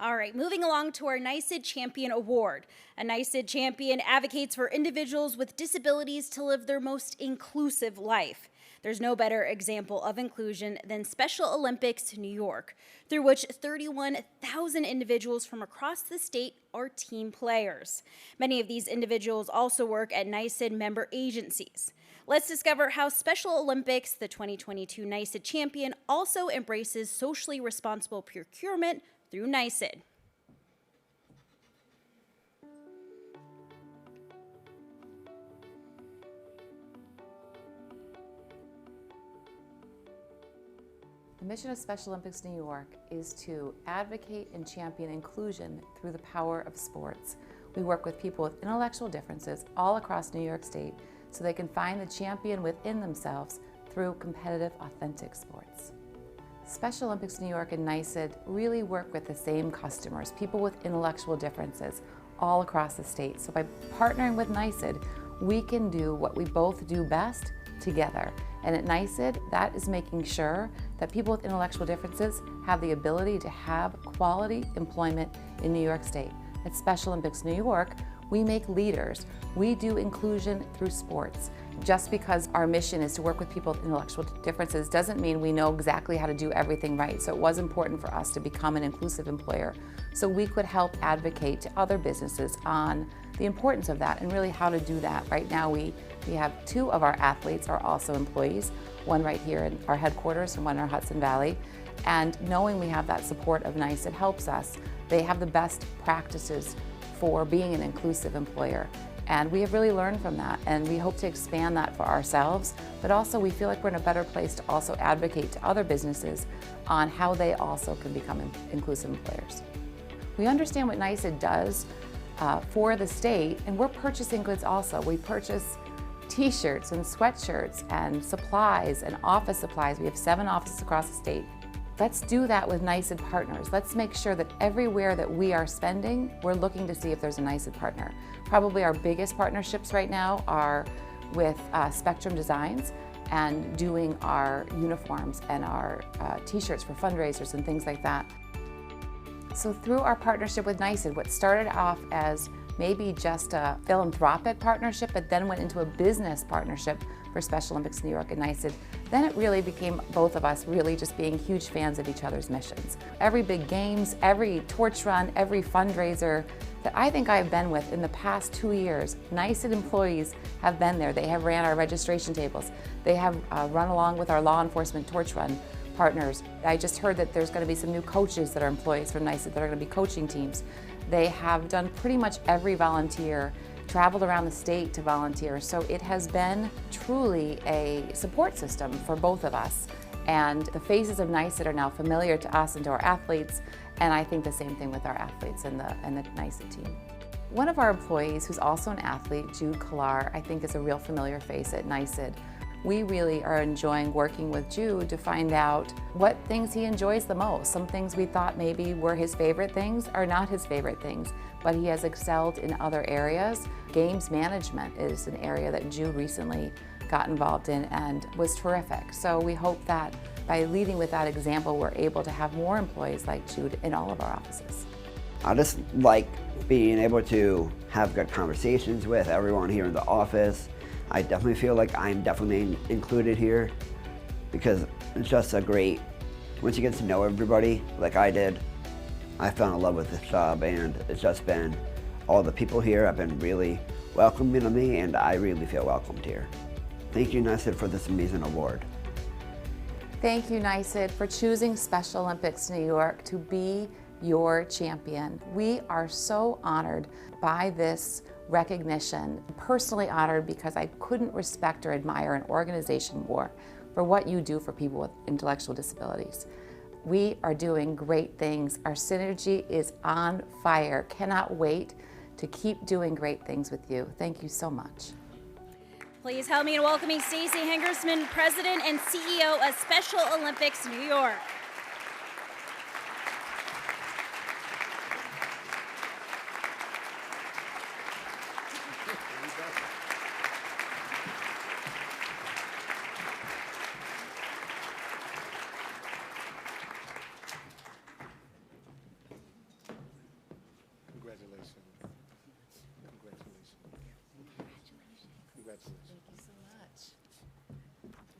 All right, moving along to our NYSID Champion Award. A NYSID Champion advocates for individuals with disabilities to live their most inclusive life. There's no better example of inclusion than Special Olympics New York, through which 31,000 individuals from across the state are team players. Many of these individuals also work at NYSID member agencies. Let's discover how Special Olympics, the 2022 NYSID Champion, also embraces socially responsible procurement through NYSID. The mission of Special Olympics New York is to advocate and champion inclusion through the power of sports. We work with people with intellectual differences all across New York State so they can find the champion within themselves through competitive, authentic sports. Special Olympics New York and NYSID really work with the same customers, people with intellectual differences all across the state. So by partnering with NYSID, we can do what we both do best together. And at NYSID, that is making sure that people with intellectual differences have the ability to have quality employment in New York State. At Special Olympics New York, we make leaders. We do inclusion through sports. Just because our mission is to work with people with intellectual differences doesn't mean we know exactly how to do everything right. So it was important for us to become an inclusive employer so we could help advocate to other businesses on the importance of that and really how to do that. Right now we have 2 of our athletes are also employees, one right here in our headquarters and one in our Hudson Valley. And knowing we have that support of NYSID helps us. They have the best practices for being an inclusive employer. And we have really learned from that, and we hope to expand that for ourselves, but also we feel like we're in a better place to also advocate to other businesses on how they also can become inclusive employers. We understand what NYSID does for the state, and we're purchasing goods also. We purchase t-shirts and sweatshirts and supplies and office supplies. We have 7 offices across the state. Let's do that with NYSID partners. Let's make sure that everywhere that we are spending, we're looking to see if there's a NYSID partner. Probably our biggest partnerships right now are with Spectrum Designs and doing our uniforms and our t-shirts for fundraisers and things like that. So through our partnership with NYSID, what started off as maybe just a philanthropic partnership, but then went into a business partnership for Special Olympics New York and NYSID, then it really became both of us really just being huge fans of each other's missions. Every big games, every torch run, every fundraiser that I think I've been with in the past 2 years, NYSID employees have been there. They have ran our registration tables. They have run along with our law enforcement torch run partners. I just heard that there's going to be some new coaches that are employees from NYSID that are going to be coaching teams. They have done pretty much every volunteer, traveled around the state to volunteer. So it has been truly a support system for both of us. And the faces of NYSID are now familiar to us and to our athletes. And I think the same thing with our athletes and the NYSID team. One of our employees, who's also an athlete, Jude Kalar, I think is a real familiar face at NYSID. We really are enjoying working with Jude to find out what things he enjoys the most. Some things we thought maybe were his favorite things are not his favorite things, but he has excelled in other areas. Games management is an area that Jude recently got involved in and was terrific. So we hope that by leading with that example, we're able to have more employees like Jude in all of our offices. I just like being able to have good conversations with everyone here in the office. I definitely feel like I'm definitely included here because it's just a great, once you get to know everybody like I did, I fell in love with this job, and it's just been, all the people here have been really welcoming to me, and I really feel welcomed here. Thank you, NYSID, for this amazing award. Thank you, NYSID, for choosing Special Olympics New York to be your champion. We are so honored by this recognition, personally honored because I couldn't respect or admire an organization more for what you do for people with intellectual disabilities. We are doing great things. Our synergy is on fire. Cannot wait to keep doing great things with you. Thank you so much. Please help me in welcoming Stacey Hengersman, President and CEO of Special Olympics New York.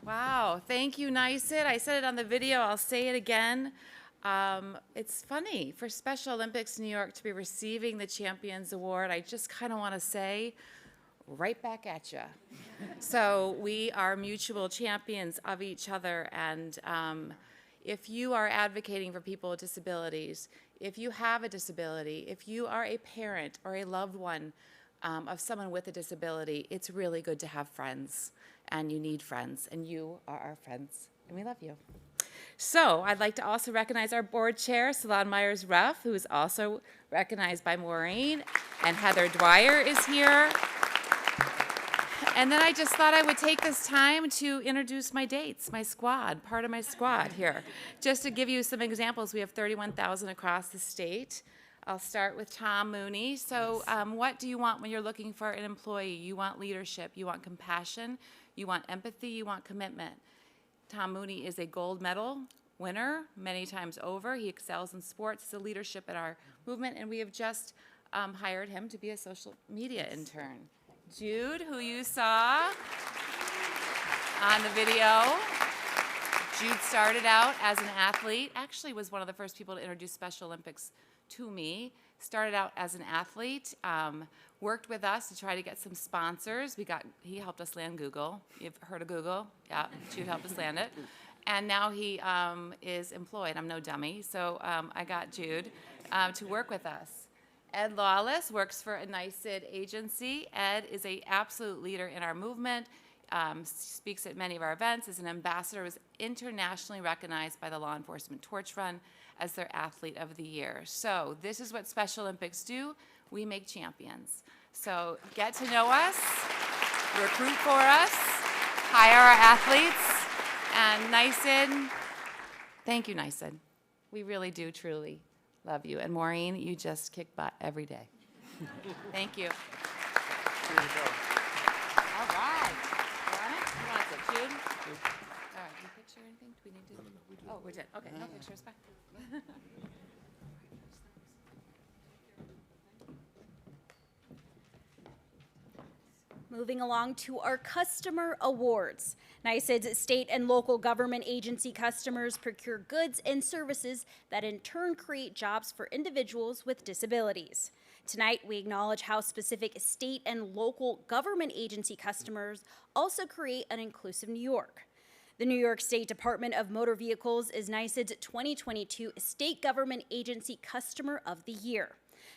Wow, thank you, NYSID. I said it on the video, I'll say it again. It's funny for Special Olympics New York to be receiving the Champions Award. I just kind of want to say, right back at you. So we are mutual champions of each other, and if you are advocating for people with disabilities, if you have a disability, if you are a parent or a loved one of someone with a disability, it's really good to have friends. And you need friends, and you are our friends, and we love you. So I'd like to also recognize our board chair, Salon Myers-Ruff, who is also recognized by Maureen, and Heather Dwyer is here. And then I just thought I would take this time to introduce my dates, my squad, part of my squad here. Just to give you some examples, we have 31,000 across the state. I'll start with Tom Mooney. So what do you want when you're looking for an employee? You want leadership, you want compassion, you want empathy, you want commitment. Tom Mooney is a gold medal winner many times over. He excels in sports, he's a leadership in our movement, and we have just hired him to be a social media intern. Jude, who you saw on the video. Jude started out as an athlete, actually was one of the first people to introduce Special Olympics to me. Started out as an athlete, worked with us to try to get some sponsors. He helped us land Google. You've heard of Google? Yeah, Jude helped us land it. And now he is employed. I'm no dummy, so I got Jude to work with us. Ed Lawless works for a NYSID agency. Ed is an absolute leader in our movement, speaks at many of our events, is an ambassador, was internationally recognized by the Law Enforcement Torch Run as their Athlete of the Year. So this is what Special Olympics do. We make champions. So get to know us, recruit for us, hire our athletes, and NYSID, thank you, NYSID. We really do truly love you. And Maureen, you just kick butt every day. Thank you. All right. You want it? You want it, Jude? All right, do you picture anything? Do we need to? No, we do. Oh, we're done. Okay, no pictures. Bye. Moving along to our customer awards. NYSID's state and local government agency customers procure goods and services that in turn create jobs for individuals with disabilities. Tonight, we acknowledge how specific state and local government agency customers also create an inclusive New York. The New York State Department of Motor Vehicles is NYSID's 2022 State Government Agency Customer of the Year.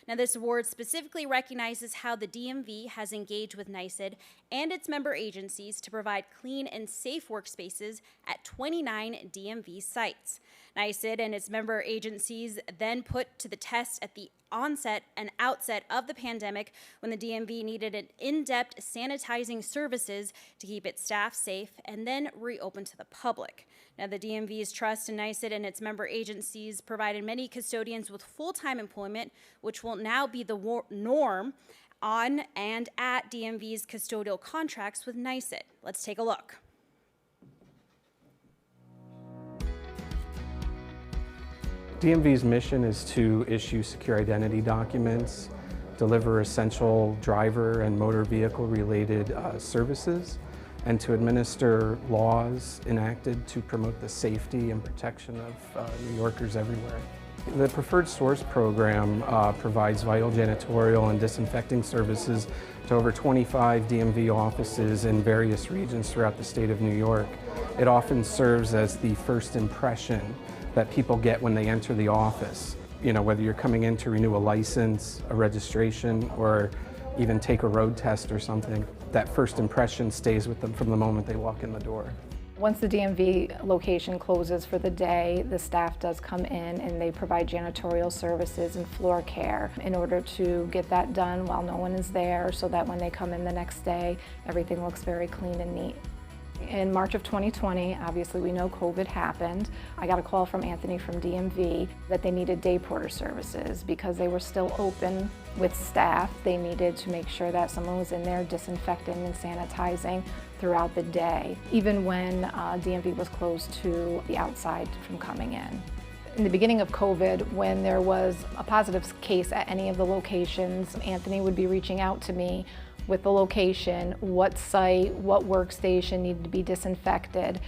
Now, this award specifically recognizes how the DMV has engaged with NYSID and its member agencies to provide clean and safe workspaces at 29 DMV sites. NYSID and its member agencies then put to the test at the onset and outset of the pandemic when the DMV needed an in-depth sanitizing services to keep its staff safe and then reopen to the public. Now, the DMV's trust in NYSID and its member agencies provided many custodians with full-time employment, which will now be the norm on and at DMV's custodial contracts with NYSID. Let's take a look. DMV's mission is to issue secure identity documents, deliver essential driver and motor vehicle related services, and to administer laws enacted to promote the safety and protection of New Yorkers everywhere. The Preferred Source program provides vital janitorial and disinfecting services to over 25 DMV offices in various regions throughout the state of New York. It often serves as the first impression that people get when they enter the office. You know, whether you're coming in to renew a license, a registration, or even take a road test or something, that first impression stays with them from the moment they walk in the door. Once the DMV location closes for the day, the staff does come in and they provide janitorial services and floor care in order to get that done while no one is there so that when they come in the next day, everything looks very clean and neat. In March of 2020, obviously we know COVID happened. I got a call from Anthony from DMV that they needed day porter services because they were still open with staff. They needed to make sure that someone was in there disinfecting and sanitizing throughout the day, even when DMV was closed to the outside from coming in. In the beginning of COVID, when there was a positive case at any of the locations, Anthony would be reaching out to me with the location, what site, what workstation needed to be disinfected.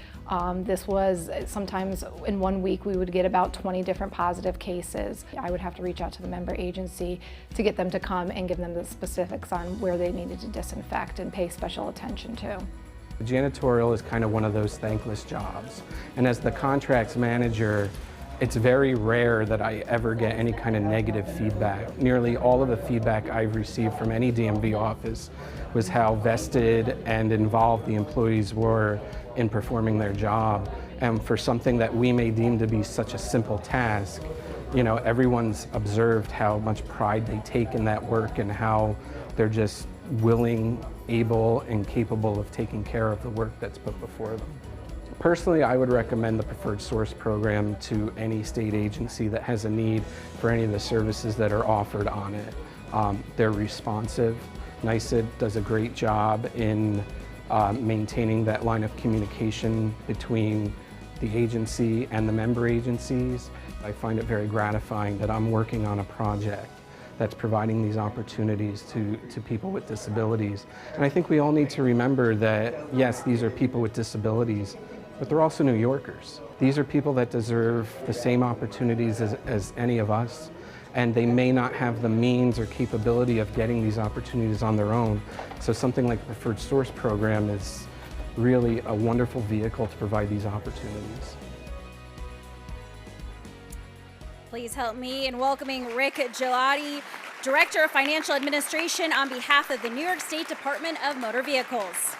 This was sometimes in 1 week we would get about 20 different positive cases. I would have to reach out to the member agency to get them to come and give them the specifics on where they needed to disinfect and pay special attention to. Janitorial is kind of one of those thankless jobs. And as the contracts manager, it's very rare that I ever get any kind of negative feedback. Nearly all of the feedback I've received from any DMV office was how vested and involved the employees were in performing their job. And for something that we may deem to be such a simple task, you know, everyone's observed how much pride they take in that work and how they're just willing, able, and capable of taking care of the work that's put before them. Personally, I would recommend the Preferred Source program to any state agency that has a need for any of the services that are offered on it. They're responsive. NYSID does a great job in maintaining that line of communication between the agency and the member agencies. I find it very gratifying that I'm working on a project that's providing these opportunities to people with disabilities. And I think we all need to remember that, yes, these are people with disabilities, but they're also New Yorkers. These are people that deserve the same opportunities as any of us, and they may not have the means or capability of getting these opportunities on their own. So something like the Preferred Source program is really a wonderful vehicle to provide these opportunities. Please help me in welcoming Rick Gelati, Director of Financial Administration on behalf of the New York State Department of Motor Vehicles.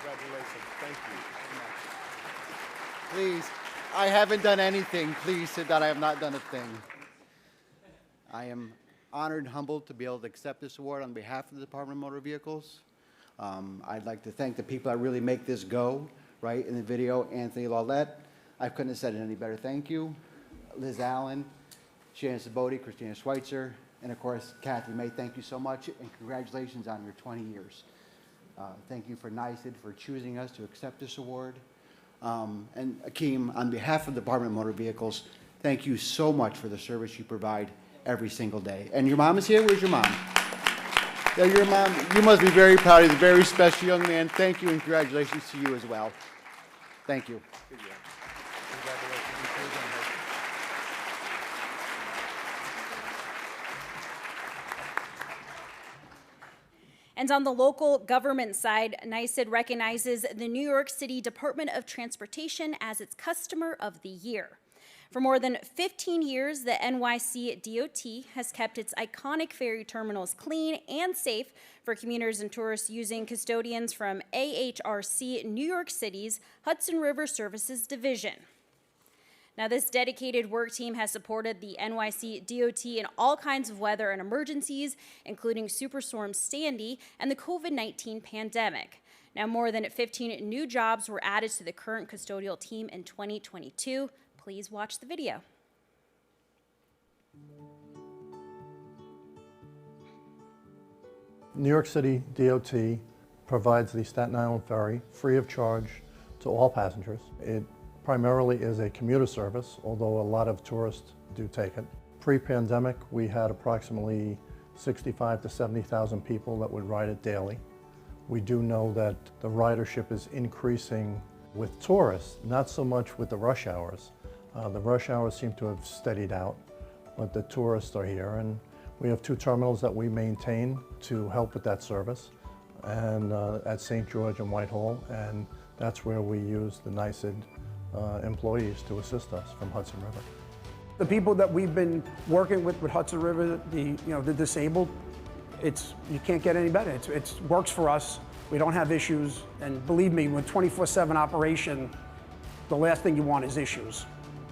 Congratulations. Thank you. Please, I haven't done anything. Please sit down. I have not done a thing. I am honored and humbled to be able to accept this award on behalf of the Department of Motor Vehicles. I'd like to thank the people that really make this go, right? In the video, Anthony Lawlette. I couldn't have said it any better. Thank you. Liz Allen, Shannon Saboti, Christina Schweitzer, and of course, Kathy May. Thank you so much, and congratulations on your 20 years. Thank you for NYSID for choosing us to accept this award. And Akeem, on behalf of the Department of Motor Vehicles, thank you so much for the service you provide every single day. And your mom is here? Where's your mom? Yeah, your mom, you must be very proud. He's a very special young man. Thank you and congratulations to you as well. Thank you. And on the local government side, NYSID recognizes the New York City Department of Transportation as its Customer of the Year. For more than 15 years, the NYC DOT has kept its iconic ferry terminals clean and safe for commuters and tourists using custodians from AHRC New York City's Hudson River Services Division. Now, this dedicated work team has supported the NYC DOT in all kinds of weather and emergencies, including Superstorm Sandy and the COVID-19 pandemic. Now, more than 15 new jobs were added to the current custodial team in 2022. Please watch the video. New York City DOT provides the Staten Island Ferry free of charge to all passengers. It primarily is a commuter service, although a lot of tourists do take it. Pre-pandemic, we had approximately 65 to 70,000 people that would ride it daily. We do know that the ridership is increasing with tourists, not so much with the rush hours. The rush hours seem to have steadied out, but the tourists are here, and we have 2 terminals that we maintain to help with that service, and at St. George and Whitehall, and that's where we use the NYSID employees to assist us from Hudson River. The people that we've been working with Hudson River, the disabled, you can't get any better. It works for us. We don't have issues, and believe me, with 24/7 operation, the last thing you want is issues.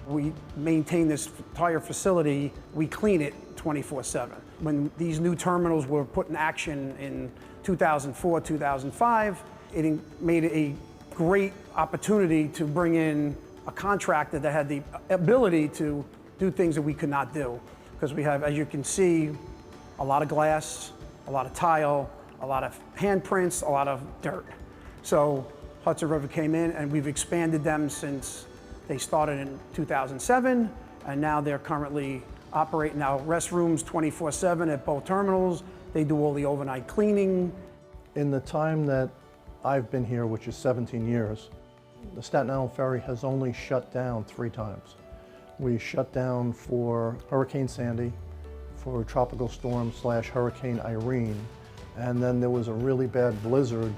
We maintain this entire facility, we clean it 24/7. When these new terminals were put in action in 2004, 2005, it made a great opportunity to bring in a contractor that had the ability to do things that we could not do. Because we have, as you can see, a lot of glass, a lot of tile, a lot of handprints, a lot of dirt. So Hudson River came in and we've expanded them since they started in 2007, and now they're currently operating now restrooms 24/7 at both terminals. They do all the overnight cleaning. In the time that I've been here, which is 17 years, the Staten Island Ferry has only shut down 3 times. We shut down for Hurricane Sandy, for Tropical Storm / Hurricane Irene, and then there was a really bad blizzard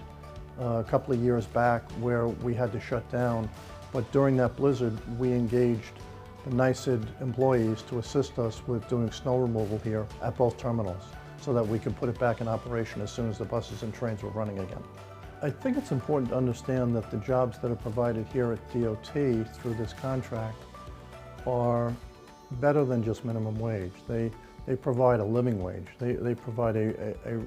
a couple of years back where we had to shut down. But during that blizzard, we engaged the NYSID employees to assist us with doing snow removal here at both terminals so that we could put it back in operation as soon as the buses and trains were running again. I think it's important to understand that the jobs that are provided here at DOT through this contract are better than just minimum wage. They provide a living wage. They provide a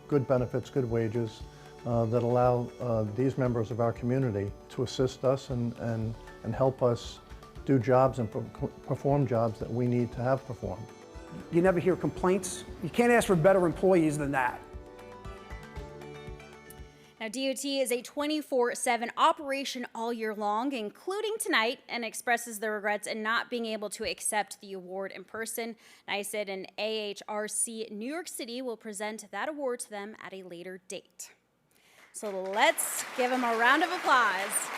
good benefits, good wages that allow these members of our community to assist us and help us do jobs and perform jobs that we need to have performed. You never hear complaints. You can't ask for better employees than that. Now, DOT is a 24/7 operation all year long, including tonight, and expresses their regrets in not being able to accept the award in person. NYSID and AHRC New York City will present that award to them at a later date. So let's give them a round of applause.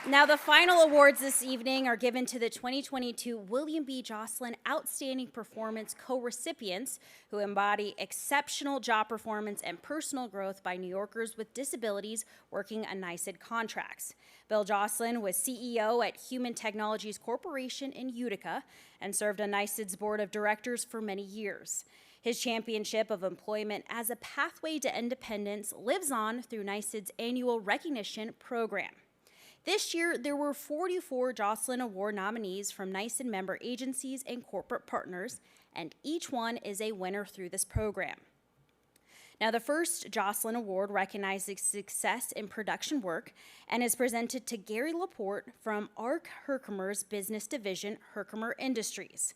Now, the final awards this evening are given to the 2022 William B. Jocelyn Outstanding Performance co-recipients who embody exceptional job performance and personal growth by New Yorkers with disabilities working on NYSID contracts. Bill Jocelyn was CEO at Human Technologies Corporation in Utica and served on NYSID's board of directors for many years. His championship of employment as a pathway to independence lives on through NYSID's annual recognition program. This year, there were 44 Jocelyn Award nominees from NYSID member agencies and corporate partners, and each one is a winner through this program. Now, the first Jocelyn Award recognizes success in production work and is presented to Gary Laporte from Ark Herkimer's business division, Herkimer Industries.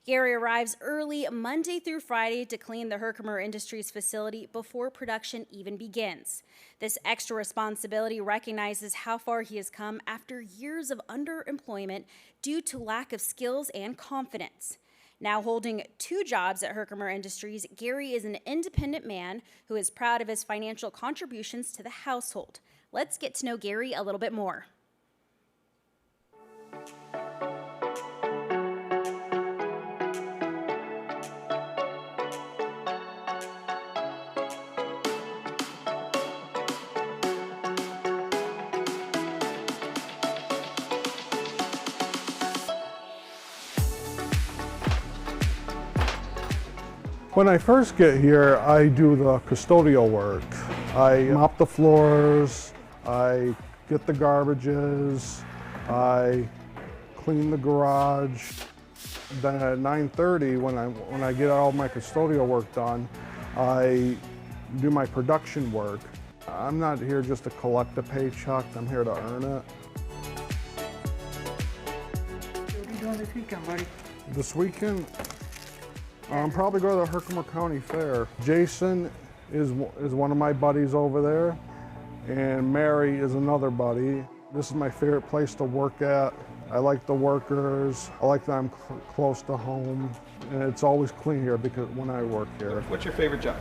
Gary arrives early Monday through Friday to clean the Herkimer Industries facility before production even begins. This extra responsibility recognizes how far he has come after years of underemployment due to lack of skills and confidence. Now holding 2 jobs at Herkimer Industries, Gary is an independent man who is proud of his financial contributions to the household. Let's get to know Gary a little bit more. When I first get here, I do the custodial work. I mop the floors, I get the garbages, I clean the garage. Then at 9:30, when I get all my custodial work done, I do my production work. I'm not here just to collect a paycheck, I'm here to earn it. What are you doing this weekend, buddy? This weekend, I'm probably go to the Herkimer County Fair. Jason is one of my buddies over there, and Mary is another buddy. This is my favorite place to work at. I like the workers. I like that I'm close to home, and it's always clean here because when I work here. What's your favorite job?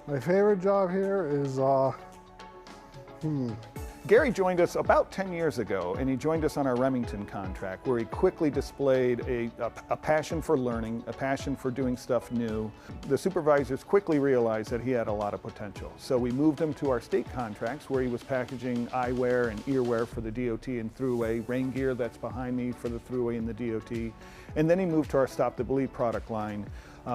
My favorite job here is Gary joined us about 10 years ago, and he joined us on our Remington contract, where he quickly displayed a passion for learning, a passion for doing stuff new. The supervisors quickly realized that he had a lot of potential. So we moved him to our state contracts, where he was packaging eyewear and earwear for the DOT and Thruway, rain gear that's behind me for the Thruway and the DOT. And then he moved to our Stop the Bleed product line,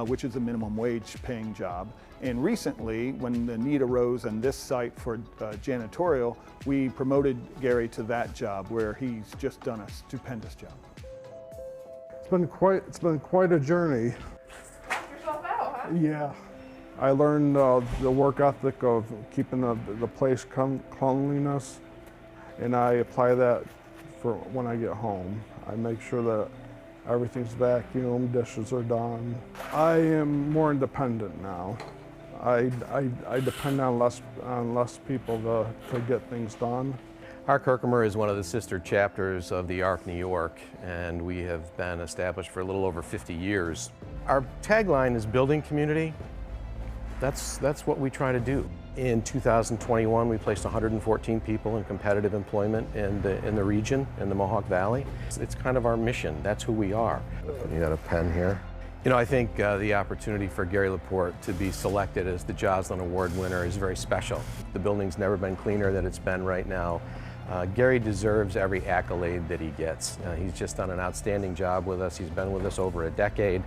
which is a minimum wage paying job. And recently, when the need arose on this site for janitorial, we promoted Gary to that job, where he's just done a stupendous job. It's been quite a journey. Yourself out, huh? Yeah. I learned the work ethic of keeping the place cleanliness, and I apply that for when I get home. I make sure that everything's vacuumed, dishes are done. I am more independent now. I depend on less people to get things done. ARC Herkimer is one of the sister chapters of the ARC New York, and we have been established for a little over 50 years. Our tagline is building community. That's what we try to do. In 2021, we placed 114 people in competitive employment in the region, in the Mohawk Valley. It's kind of our mission. That's who we are. You got a pen here? You know, I think the opportunity for Gary Laporte to be selected as the Joslin Award winner is very special. The building's never been cleaner than it's been right now. Gary deserves every accolade that he gets. He's just done an outstanding job with us. He's been with us over a decade,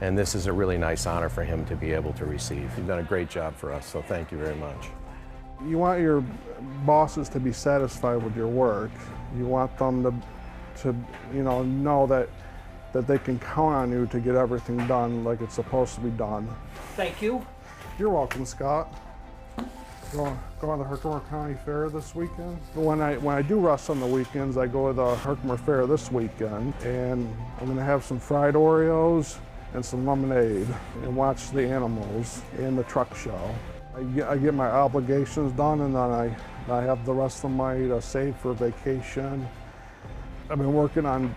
and this is a really nice honor for him to be able to receive. You've done a great job for us, so thank you very much. You want your bosses to be satisfied with your work. You want them to know that they can count on you to get everything done like it's supposed to be done. Thank you. You're welcome, Scott. Going to the Herkimer County Fair this weekend. When I do wrestle on the weekends, I go to the Herkimer Fair this weekend, and I'm going to have some fried Oreos and some lemonade and watch the animals and the truck show. I get my obligations done, and then I have the rest of my saved for vacation. I've been working on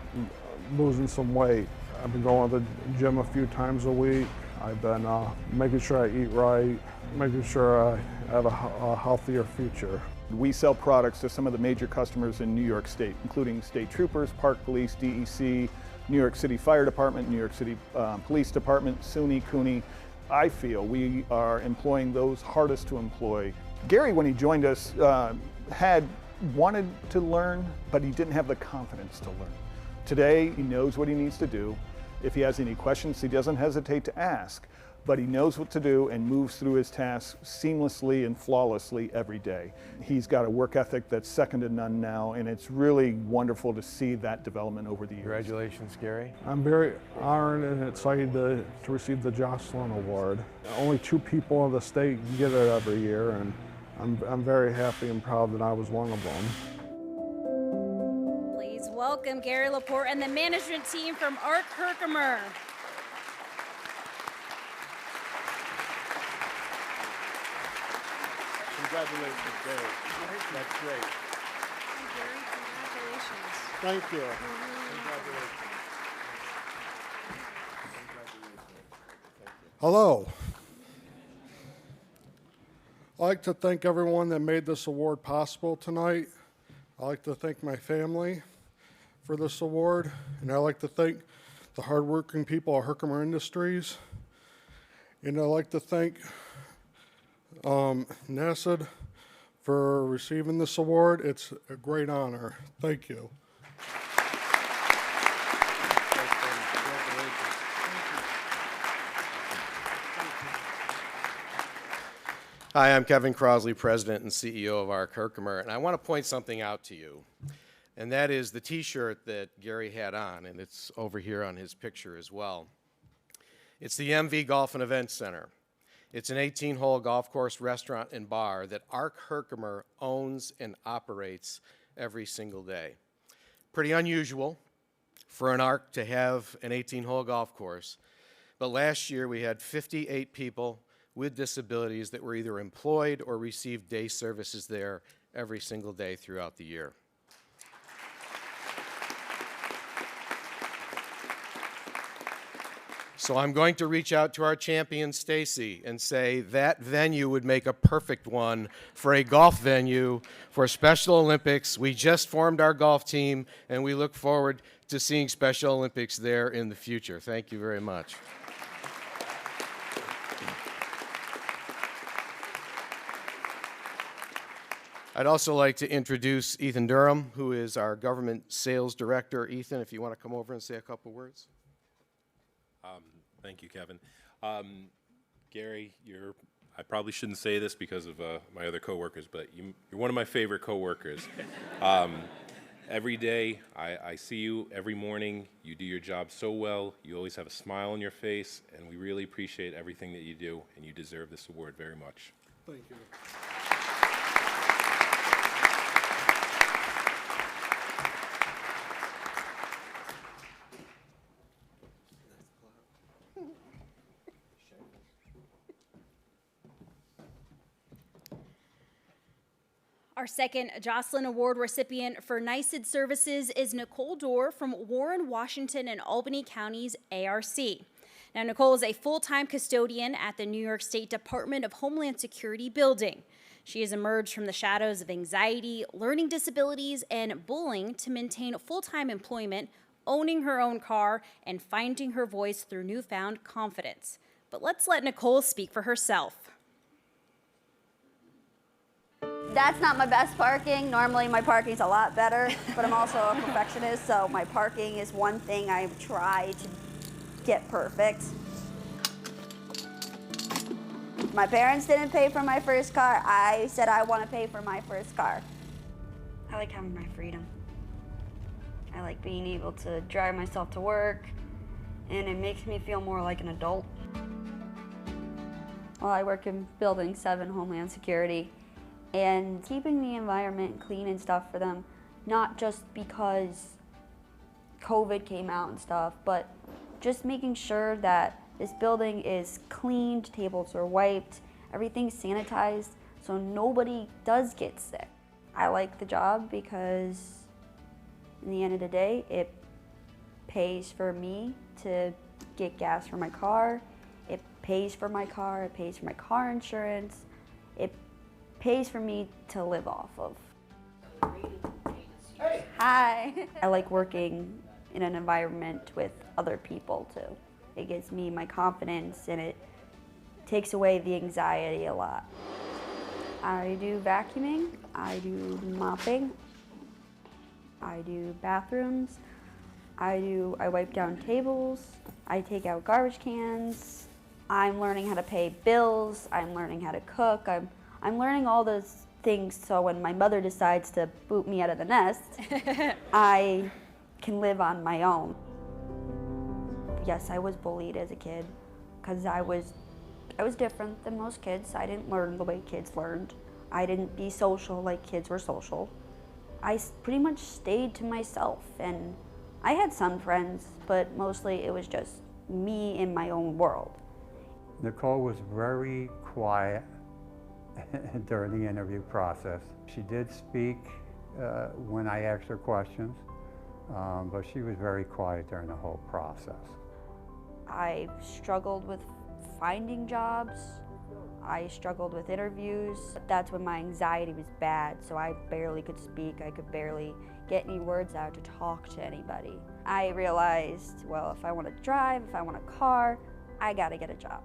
losing some weight. I've been going to the gym a few times a week. I've been making sure I eat right, making sure I have a healthier future. We sell products to some of the major customers in New York State, including state troopers, park police, DEC, New York City Fire Department, New York City Police Department, SUNY, CUNY. I feel we are employing those hardest to employ. Gary, when he joined us, had wanted to learn, but he didn't have the confidence to learn. Today, he knows what he needs to do. If he has any questions, he doesn't hesitate to ask, but he knows what to do and moves through his tasks seamlessly and flawlessly every day. He's got a work ethic that's second to none now, and it's really wonderful to see that development over the years. Congratulations, Gary. I'm very honored and excited to receive the Joslin Award. Only 2 people in the state get it every year, and I'm very happy and proud that I was one of them. Welcome Gary Laporte and the management team from ARC Herkimer. Congratulations, Gary. That's great. Gary, congratulations. Thank you. Congratulations. Hello. I'd like to thank everyone that made this award possible tonight. I'd like to thank my family for this award, and I'd like to thank the hardworking people at Herkimer Industries. And I'd like to thank NYSID for receiving this award. It's a great honor. Thank you. Hi, I'm Kevin Crosley, President and CEO of ARC Herkimer, and I want to point something out to you, and that is the T-shirt that Gary had on, and it's over here on his picture as well. It's the MV Golf and Event Center. It's an 18-hole golf course, restaurant, and bar that ARC Herkimer owns and operates every single day. Pretty unusual for an ARC to have an 18-hole golf course, but last year we had 58 people with disabilities that were either employed or received day services there every single day throughout the year. So I'm going to reach out to our champion, Stacy, and say that venue would make a perfect one for a golf venue for Special Olympics. We just formed our golf team, and we look forward to seeing Special Olympics there in the future. Thank you very much. I'd also like to introduce Ethan Durham, who is our Government Sales Director. Ethan, if you want to come over and say a couple words. Thank you, Kevin. Gary, I probably shouldn't say this because of my other coworkers, but you're one of my favorite coworkers. Every day, I see you every morning. You do your job so well. You always have a smile on your face, and we really appreciate everything that you do, and you deserve this award very much. Thank you. Our second Jocelyn Award recipient for NYSID services is Nicole Dorr from Warren, Washington, and Albany Counties ARC. Now, Nicole is a full-time custodian at the New York State Department of Homeland Security building. She has emerged from the shadows of anxiety, learning disabilities, and bullying to maintain full-time employment, owning her own car, and finding her voice through newfound confidence. But let's let Nicole speak for herself. That's not my best parking. Normally my parking's a lot better, but I'm also a perfectionist, so my parking is one thing I try to get perfect. My parents didn't pay for my first car. I said I want to pay for my first car. I like having my freedom. I like being able to drive myself to work, and it makes me feel more like an adult. Well, I work in Building 7 Homeland Security, and keeping the environment clean and stuff for them, not just because COVID came out and stuff, but just making sure that this building is cleaned, tables are wiped, everything's sanitized, so nobody does get sick. I like the job because in the end of the day, it pays for me to get gas for my car, it pays for my car, it pays for my car insurance, it pays for me to live off of. Hi. I like working in an environment with other people too. It gives me my confidence and it takes away the anxiety a lot. I do vacuuming, I do mopping, I do bathrooms, I wipe down tables, I take out garbage cans, I'm learning how to pay bills, I'm learning how to cook, I'm learning all those things so when my mother decides to boot me out of the nest, I can live on my own. Yes, I was bullied as a kid because I was different than most kids. I didn't learn the way kids learned. I didn't be social like kids were social. I pretty much stayed to myself, and I had some friends, but mostly it was just me in my own world. Nicole was very quiet during the interview process. She did speak when I asked her questions, but she was very quiet during the whole process. I struggled with finding jobs. I struggled with interviews. That's when my anxiety was bad, so I barely could speak. I could barely get any words out to talk to anybody. I realized, well, if I want to drive, if I want a car, I gotta get a job.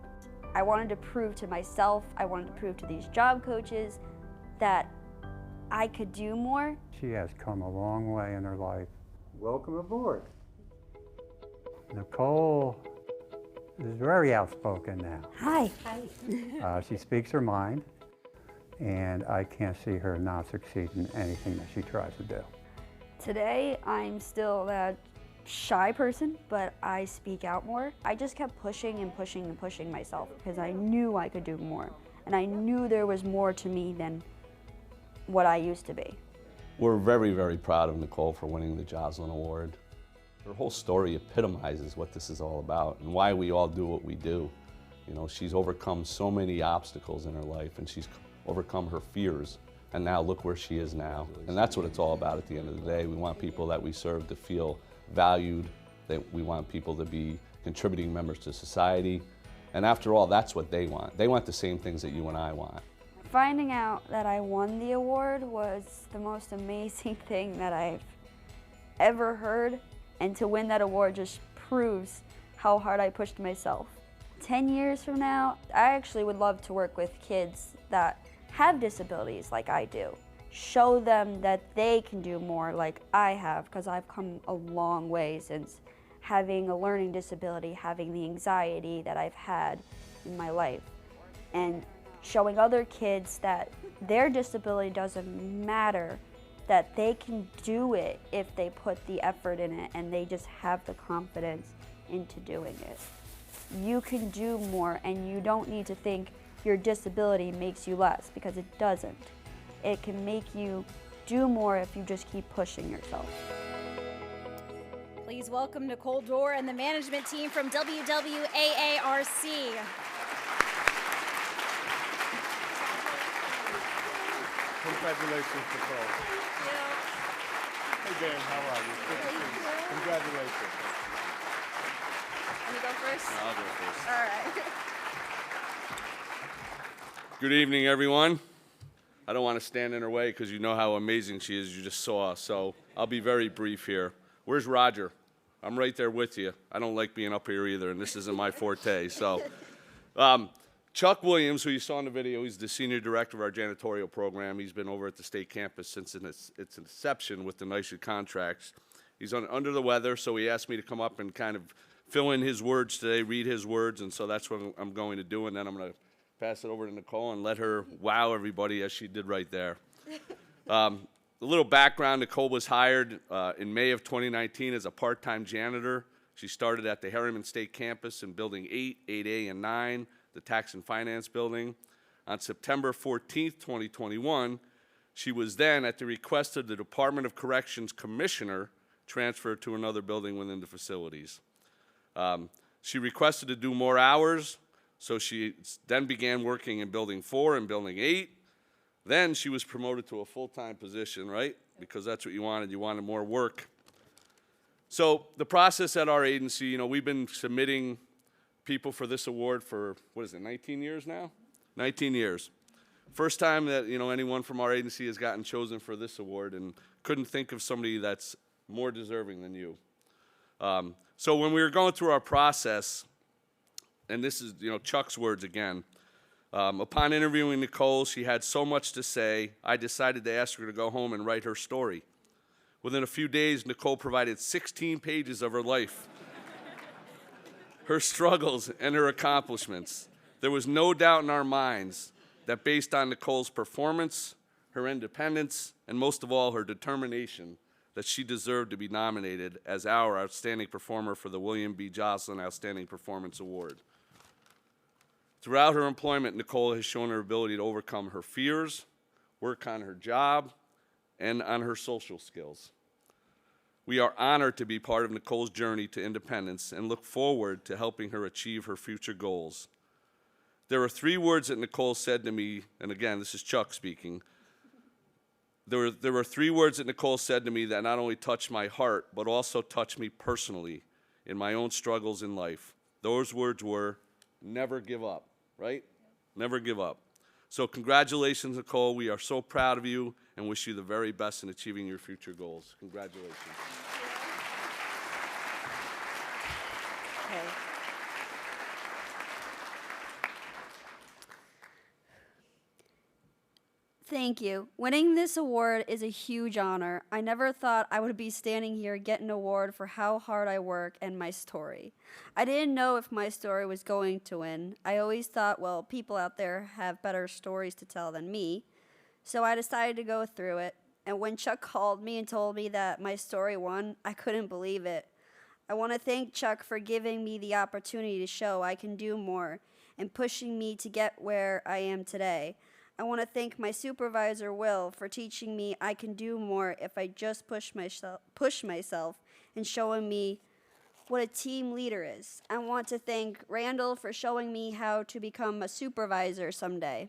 I wanted to prove to myself, I wanted to prove to these job coaches that I could do more. She has come a long way in her life. Welcome aboard. Nicole is very outspoken now. Hi. She speaks her mind, and I can't see her not succeed in anything that she tries to do. Today, I'm still that shy person, but I speak out more. I just kept pushing and pushing and pushing myself because I knew I could do more, and I knew there was more to me than what I used to be. We're very, very proud of Nicole for winning the Joslin Award. Her whole story epitomizes what this is all about and why we all do what we do. You know, she's overcome so many obstacles in her life, and she's overcome her fears, and now look where she is now. And that's what it's all about at the end of the day. We want people that we serve to feel valued, that we want people to be contributing members to society. And after all, that's what they want. They want the same things that you and I want. Finding out that I won the award was the most amazing thing that I've ever heard, and to win that award just proves how hard I pushed myself. 10 years from now, I actually would love to work with kids that have disabilities like I do. Show them that they can do more like I have, because I've come a long way since having a learning disability, having the anxiety that I've had in my life. And showing other kids that their disability doesn't matter, that they can do it if they put the effort in it and they just have the confidence into doing it. You can do more, and you don't need to think your disability makes you less, because it doesn't. It can make you do more if you just keep pushing yourself. Please welcome Nicole Dorr and the management team from WWAARC. Congratulations, Nicole. Thank you. Hey, Dan, how are you? Good to see you. Congratulations. Let me go first? No, I'll go first. All right. Good evening, everyone. I don't want to stand in her way because you know how amazing she is. You just saw, so I'll be very brief here. Where's Roger? I'm right there with you. I don't like being up here either, and this isn't my forte. So, Chuck Williams, who you saw in the video, he's the senior director of our janitorial program. He's been over at the state campus since its inception with the NYSID contracts. He's under the weather, so he asked me to come up and kind of fill in his words today, read his words, and so that's what I'm going to do, and then I'm going to pass it over to Nicole and let her wow everybody as she did right there. A little background, Nicole was hired in May of 2019 as a part-time janitor. She started at the Harriman State Campus in Building 8, 8A, and 9, the Tax and Finance Building. On September 14th, 2021, she was then, at the request of the Department of Corrections Commissioner, transferred to another building within the facilities. She requested to do more hours, so she then began working in Building 4 and Building 8. Then she was promoted to a full-time position, right? Because that's what you wanted more work. So the process at our agency, you know, we've been submitting people for this award for, 19 years now? 19 years. First time that, you know, anyone from our agency has gotten chosen for this award, and couldn't think of somebody that's more deserving than you. So when we were going through our process, and this is, you know, Chuck's words again, upon interviewing Nicole, she had so much to say, I decided to ask her to go home and write her story. Within a few days, Nicole provided 16 pages of her life, her struggles, and her accomplishments. There was no doubt in our minds that based on Nicole's performance, her independence, and most of all, her determination, that she deserved to be nominated as our Outstanding Performer for the William B. Joslin Outstanding Performance Award. Throughout her employment, Nicole has shown her ability to overcome her fears, work on her job, and on her social skills. We are honored to be part of Nicole's journey to independence and look forward to helping her achieve her future goals. There are 3 words that Nicole said to me, and again, this is Chuck speaking. There were 3 words that Nicole said to me that not only touched my heart, but also touched me personally in my own struggles in life. Those words were, never give up, right? Never give up. So congratulations, Nicole. We are so proud of you and wish you the very best in achieving your future goals. Congratulations. Okay. Thank you. Winning this award is a huge honor. I never thought I would be standing here getting an award for how hard I work and my story. I didn't know if my story was going to win. I always thought, well, people out there have better stories to tell than me. So I decided to go through it. And when Chuck called me and told me that my story won, I couldn't believe it. I want to thank Chuck for giving me the opportunity to show I can do more and pushing me to get where I am today. I want to thank my supervisor, Will, for teaching me I can do more if I just push myself and showing me what a team leader is. I want to thank Randall for showing me how to become a supervisor someday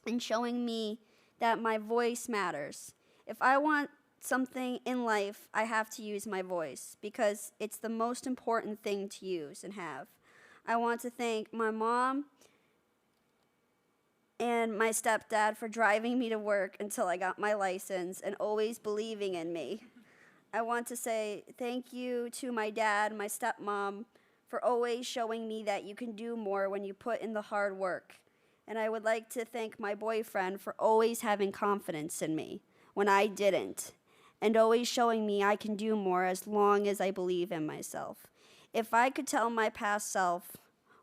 and showing me that my voice matters. If I want something in life, I have to use my voice because it's the most important thing to use and have. I want to thank my mom and my stepdad for driving me to work until I got my license and always believing in me. I want to say thank you to my dad, my stepmom, for always showing me that you can do more when you put in the hard work. And I would like to thank my boyfriend for always having confidence in me when I didn't, and always showing me I can do more as long as I believe in myself. If I could tell my past self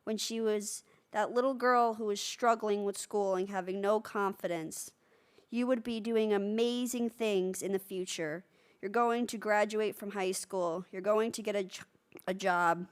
when she was that little girl who was struggling with school and having no confidence, you would be doing amazing things in the future. You're going to graduate from high school. You're going to get a job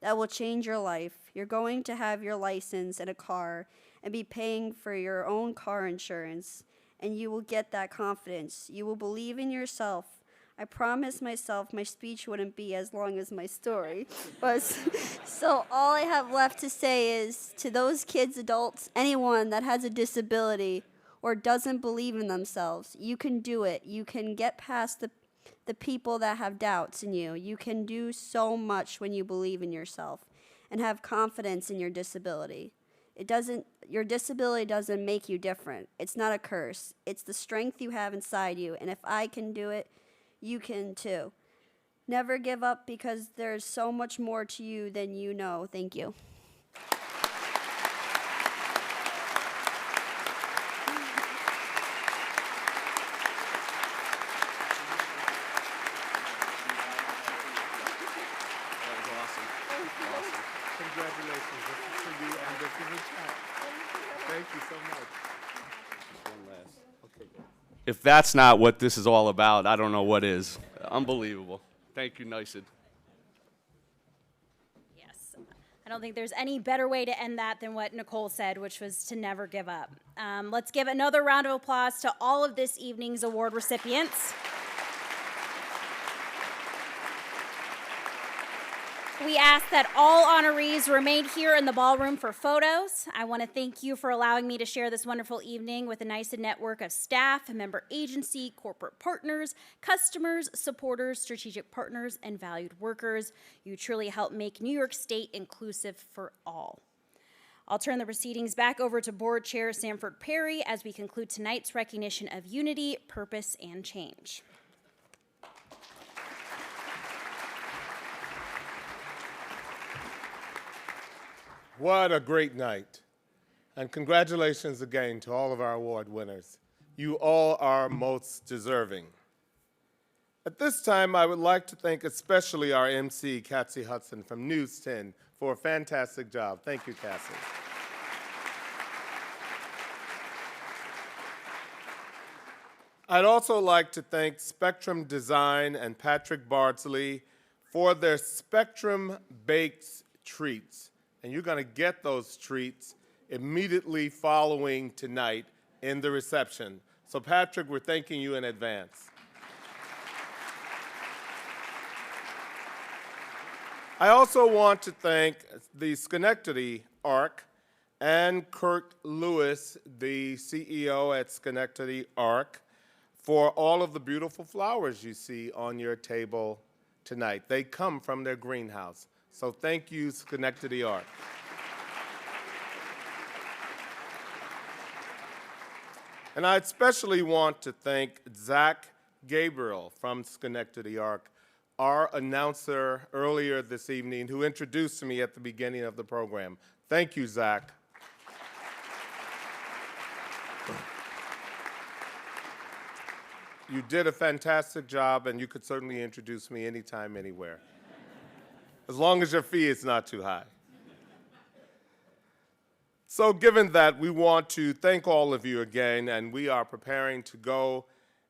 that will change your life. You're going to have your license and a car and be paying for your own car insurance. And you will get that confidence. You will believe in yourself. I promised myself my speech wouldn't be as long as my story. But so all I have left to say is to those kids, adults, anyone that has a disability or doesn't believe in themselves, you can do it. You can get past the people that have doubts in you. You can do so much when you believe in yourself and have confidence in your disability. Your disability doesn't make you different. It's not a curse. It's the strength you have inside you. And if I can do it, you can too. Never give up because there's so much more to you than you know. Thank you. Congratulations. This is for you and this is a check. Thank you so much. Just one last. Okay. If that's not what this is all about, I don't know what is. Unbelievable. Thank you, NYSID. Yes. I don't think there's any better way to end that than what Nicole said, which was to never give up. Let's give another round of applause to all of this evening's award recipients. We ask that all honorees remain here in the ballroom for photos. I want to thank you for allowing me to share this wonderful evening with a NYSID network of staff, member agency, corporate partners, customers, supporters, strategic partners, and valued workers. You truly help make New York State inclusive for all. I'll turn the proceedings back over to Board Chair Sanford Perry as we conclude tonight's recognition of unity, purpose, and change. What a great night. And congratulations again to all of our award winners. You all are most deserving. At this time, I would like to thank especially our MC, Cassie Hudson from News 10, for a fantastic job. Thank you, Cassie. I'd also like to thank Spectrum Design and Patrick Bardsley for their Spectrum Baked treats. And you're going to get those treats immediately following tonight in the reception. So Patrick, we're thanking you in advance. I also want to thank the Schenectady ARC and Kirk Lewis, the CEO at Schenectady ARC, for all of the beautiful flowers you see on your table tonight. They come from their greenhouse. So thank you, Schenectady ARC. And I especially want to thank Zach Gabriel from Schenectady ARC, our announcer earlier this evening, who introduced me at the beginning of the program. Thank you, Zach. You did a fantastic job, and you could certainly introduce me anytime, anywhere, as long as your fee is not too high. So given that, we want to thank all of you again, and we are preparing to go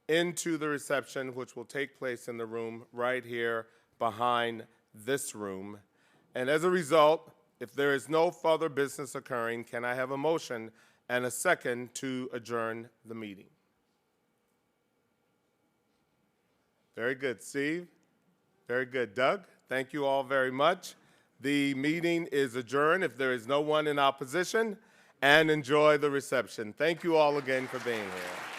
into the reception, which will take place in the room right here behind this room. And as a result, if there is no further business occurring, can I have a motion and a second to adjourn the meeting? Very good, Steve. Very good, Doug. Thank you all very much. The meeting is adjourned if there is no one in opposition, and enjoy the reception. Thank you all again for being here.